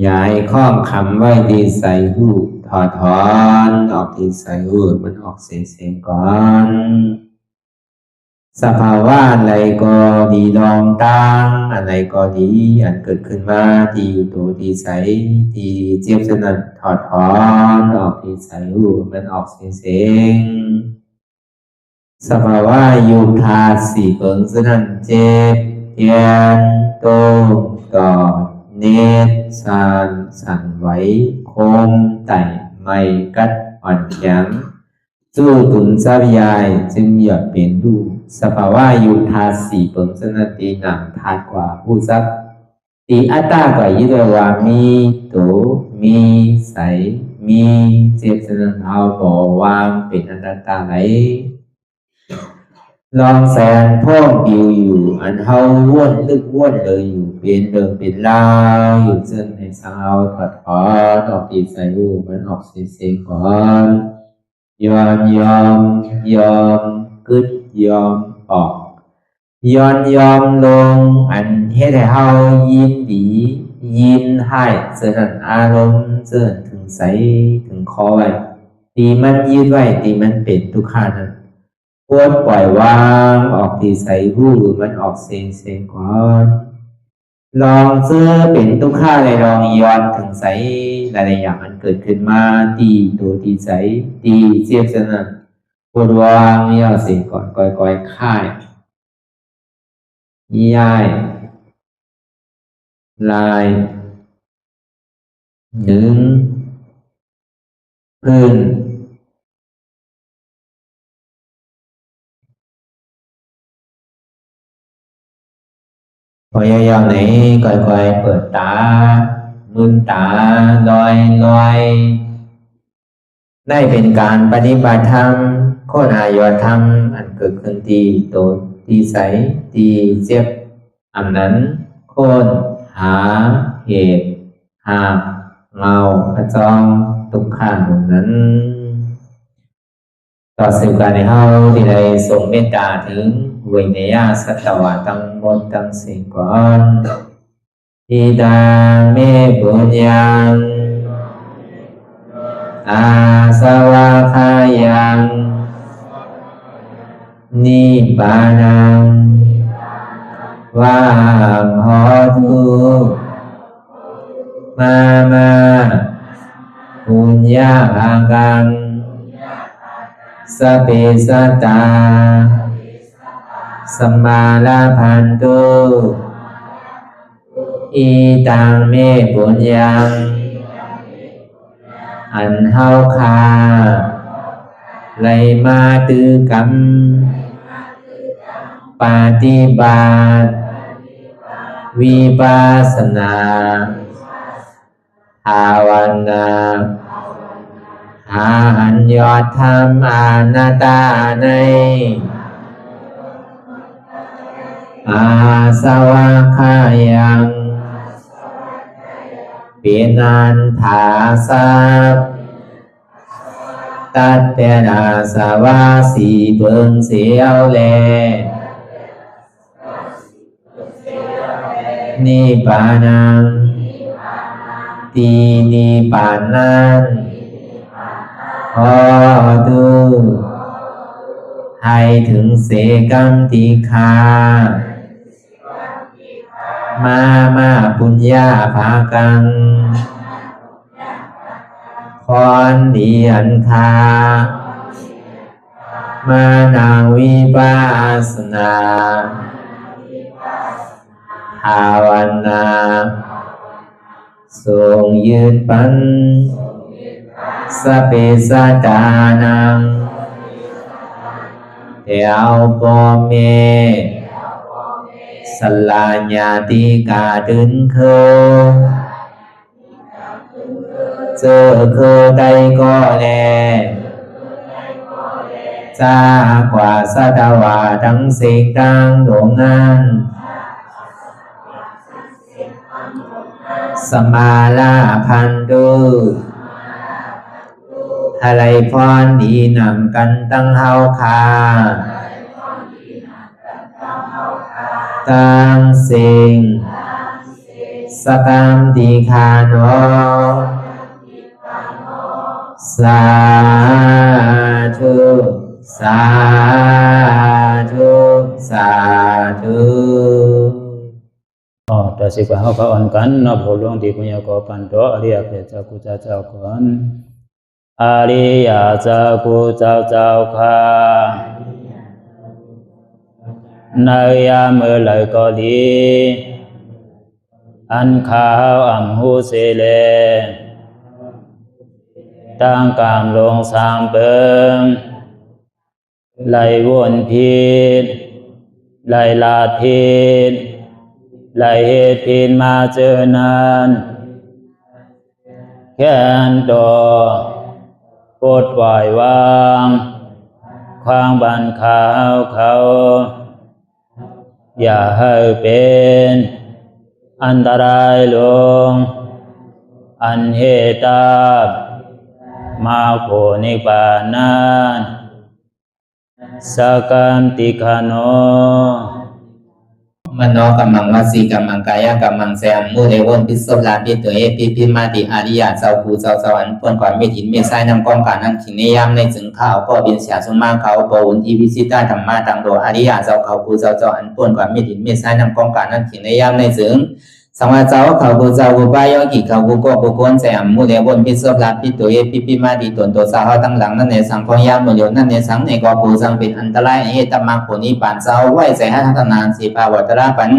ย้ายข้องคำไว้ที่ใส่หูถอดถอนออกที่ใส่หูมันออกเสียงก่อนสภาวะอะไรก็ดีลองตั้งอะไรก็ดีอันเกิดขึ้นมาที่อยู่ตัวที่ใส่ที่เจี๊ยบสนั่นถอดถอนออกที่ใส่หูมันออกเสียงสภาวะยุทธาสีเปิงสนั่นเจ็บเทียนโตกอดเนตสั่นไหวโคมไต่ไม่กัดอ่อนแข็งสู้ตุนทรัพยายจึงอยากเป็นดูสภาวะยุทธาสีเปิงสนั่นตีหนังทานกว่าผู้ทรัพย์ตีอัตตากว่ายึดว่ามีโตมีใสมีเจ็บสนั่นเอาบ่วางเป็นอนัตตาไหลลองแสนพ่องปิวอยู่อันเฮาว่นลึกว่นเลยอยู่เป็นเดิมเป็นลาวอยู่ซึ่งในสาวถอดถอนออกตีใส่หูมันออกเสียงก่อนยอมกึดยอมออกยอมลงอันเฮ็ดให้เฮายินดียินให้เสื่อมอารมณ์เสื่อมถึงใสถึงคอไว้ตีมันยืดไว้ตีมันเป็นทุกขานั้นควรปล่อยวางออกที่ใส่หูมันออกเสียงก่อนลองเสื้อเป็นทุกข้าเลยลองย้อนถึงใสหลายๆอย่างมันเกิดขึ้นมาตีตัวตีใสตีเจียบสนั่นควรวางย่อเสียงก่อนก่อยค่ายย้ายลายหนึ่งพื้นพยายามไหนก่อยเปิดตามืนตาลอยได้เป็นการปฏิบัติธรรมโคตรอายธรรมอันเกิดขึ้นที่โตที่ใสที่เจ็บอันนั้นโคนหาเหตุหาเงาพระจองทุกขันนั้นต่อสืบการในเฮาที่ได้ส่งเมตตาถึงวิเนยสัตวะทั้งหมดทั้งสิ้นก่อนอิดาเมปุญญังอาสวะคายังนิบานังวาหอตุมาปุญญากังสเปสัตตาสัมมาลาพันตุอีตังเมปุญญังอันเฮาคาไลมาตือกรรมปฏิบัติวิปัสสนาภาวนาหาอันยอดธรรมอนัตตาในอาสวะคายังเปียนันถาสัพตัดเปนาสวะสีเพิงเสียวแลนิพพานังตีนิพพานันขอดูให้ถึงเสกัมติคามาปุญญาภากังพรดีอันคามานาวิปัสสนาภาวนาทรงยืนปันสเปสัตตานังเอวปอเมสลาญาติกาดึงเคเจอเคได้ก็แลจากว่าสัตวาทั้งสิ่งดังดวงนั้นสมาลาพันตุอะไรพรดีนำกันตั้งเฮาคา ตังสิงสกัมติคาโนสาธุสาธุสาธุ แต่สิกว่าเขาก็อ่อนกันเนาะพอหลวงที่คุณยาก็ปันโตอริยเจ้ากูเจ้าก่อนอริยเจ้ากูเจ้าค่ะในยามเมื่อไหร่ก็ดีอันข้าวอ่ำหูเสเลตั้งกามลงสามเปิงไหลวนพิษไหลลาดพิษไหลเหตุพิษมาเจอนานแค้นดอกปดไหววางความบันขาวเขาอย่าให้เป็นอันตรายลงอันเหตุตามาโผนิปานันสกัมติคาโนมโนกัมมังวสีกัมมังกายกัมมังแสมมุเรวนพิศลาปิตัวเอพิมาติอาริยะเจ้าภูเจ้าสวรรค์พ้นความเมตินเมสายนำกองการนั้นขินนิยามในจึงข้าวก็บินเสียสมาเขาปวุนทีวิสิตาธรรมะตังโดอาริยะเจ้าเขาภูเจ้าสวรรค์พ้นความเมตินเมสายนำกองการนั้นขินนิยามในจึงสังวาเจ้าเขาภูเจ้าภูบายอกิเขาภูก็ภูก้นแสมมุเรวนพิศลาปิตัวเอพิมาติตนตัวสาวตั้งหลังนั่นในสังพยามโยนั่นในสังในกอภูสังเป็นอันตรายเหตุมรรคผลนิพพานเจ้าไหวใส่ให้ทัศนานสีภาวตระปัน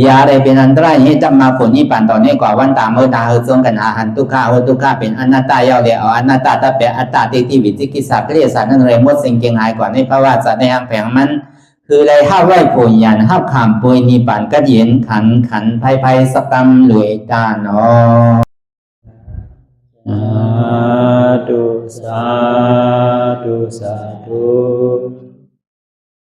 ยาได้เป็นอันตรายให้จำมาผลนิพพานตอนนี้กว่าวันตามเมื่อตาเฮจงกันหาหันทุกข้าทุกข้าเป็นอนัตตาเยาเดียวอนัตตาถ้าเป็นอัตตาที่วิจิกิสาเกลียสารนั่นเลยหมดสิ่งเก่งหายกว่าในภาวะสัตว์ในหางแผงมันคือเลยห้าไหวผลยันห้าขามปุยนิพพานก็เย็นขันภัยสกรรมรวยตาเนาะสาธุสาธุ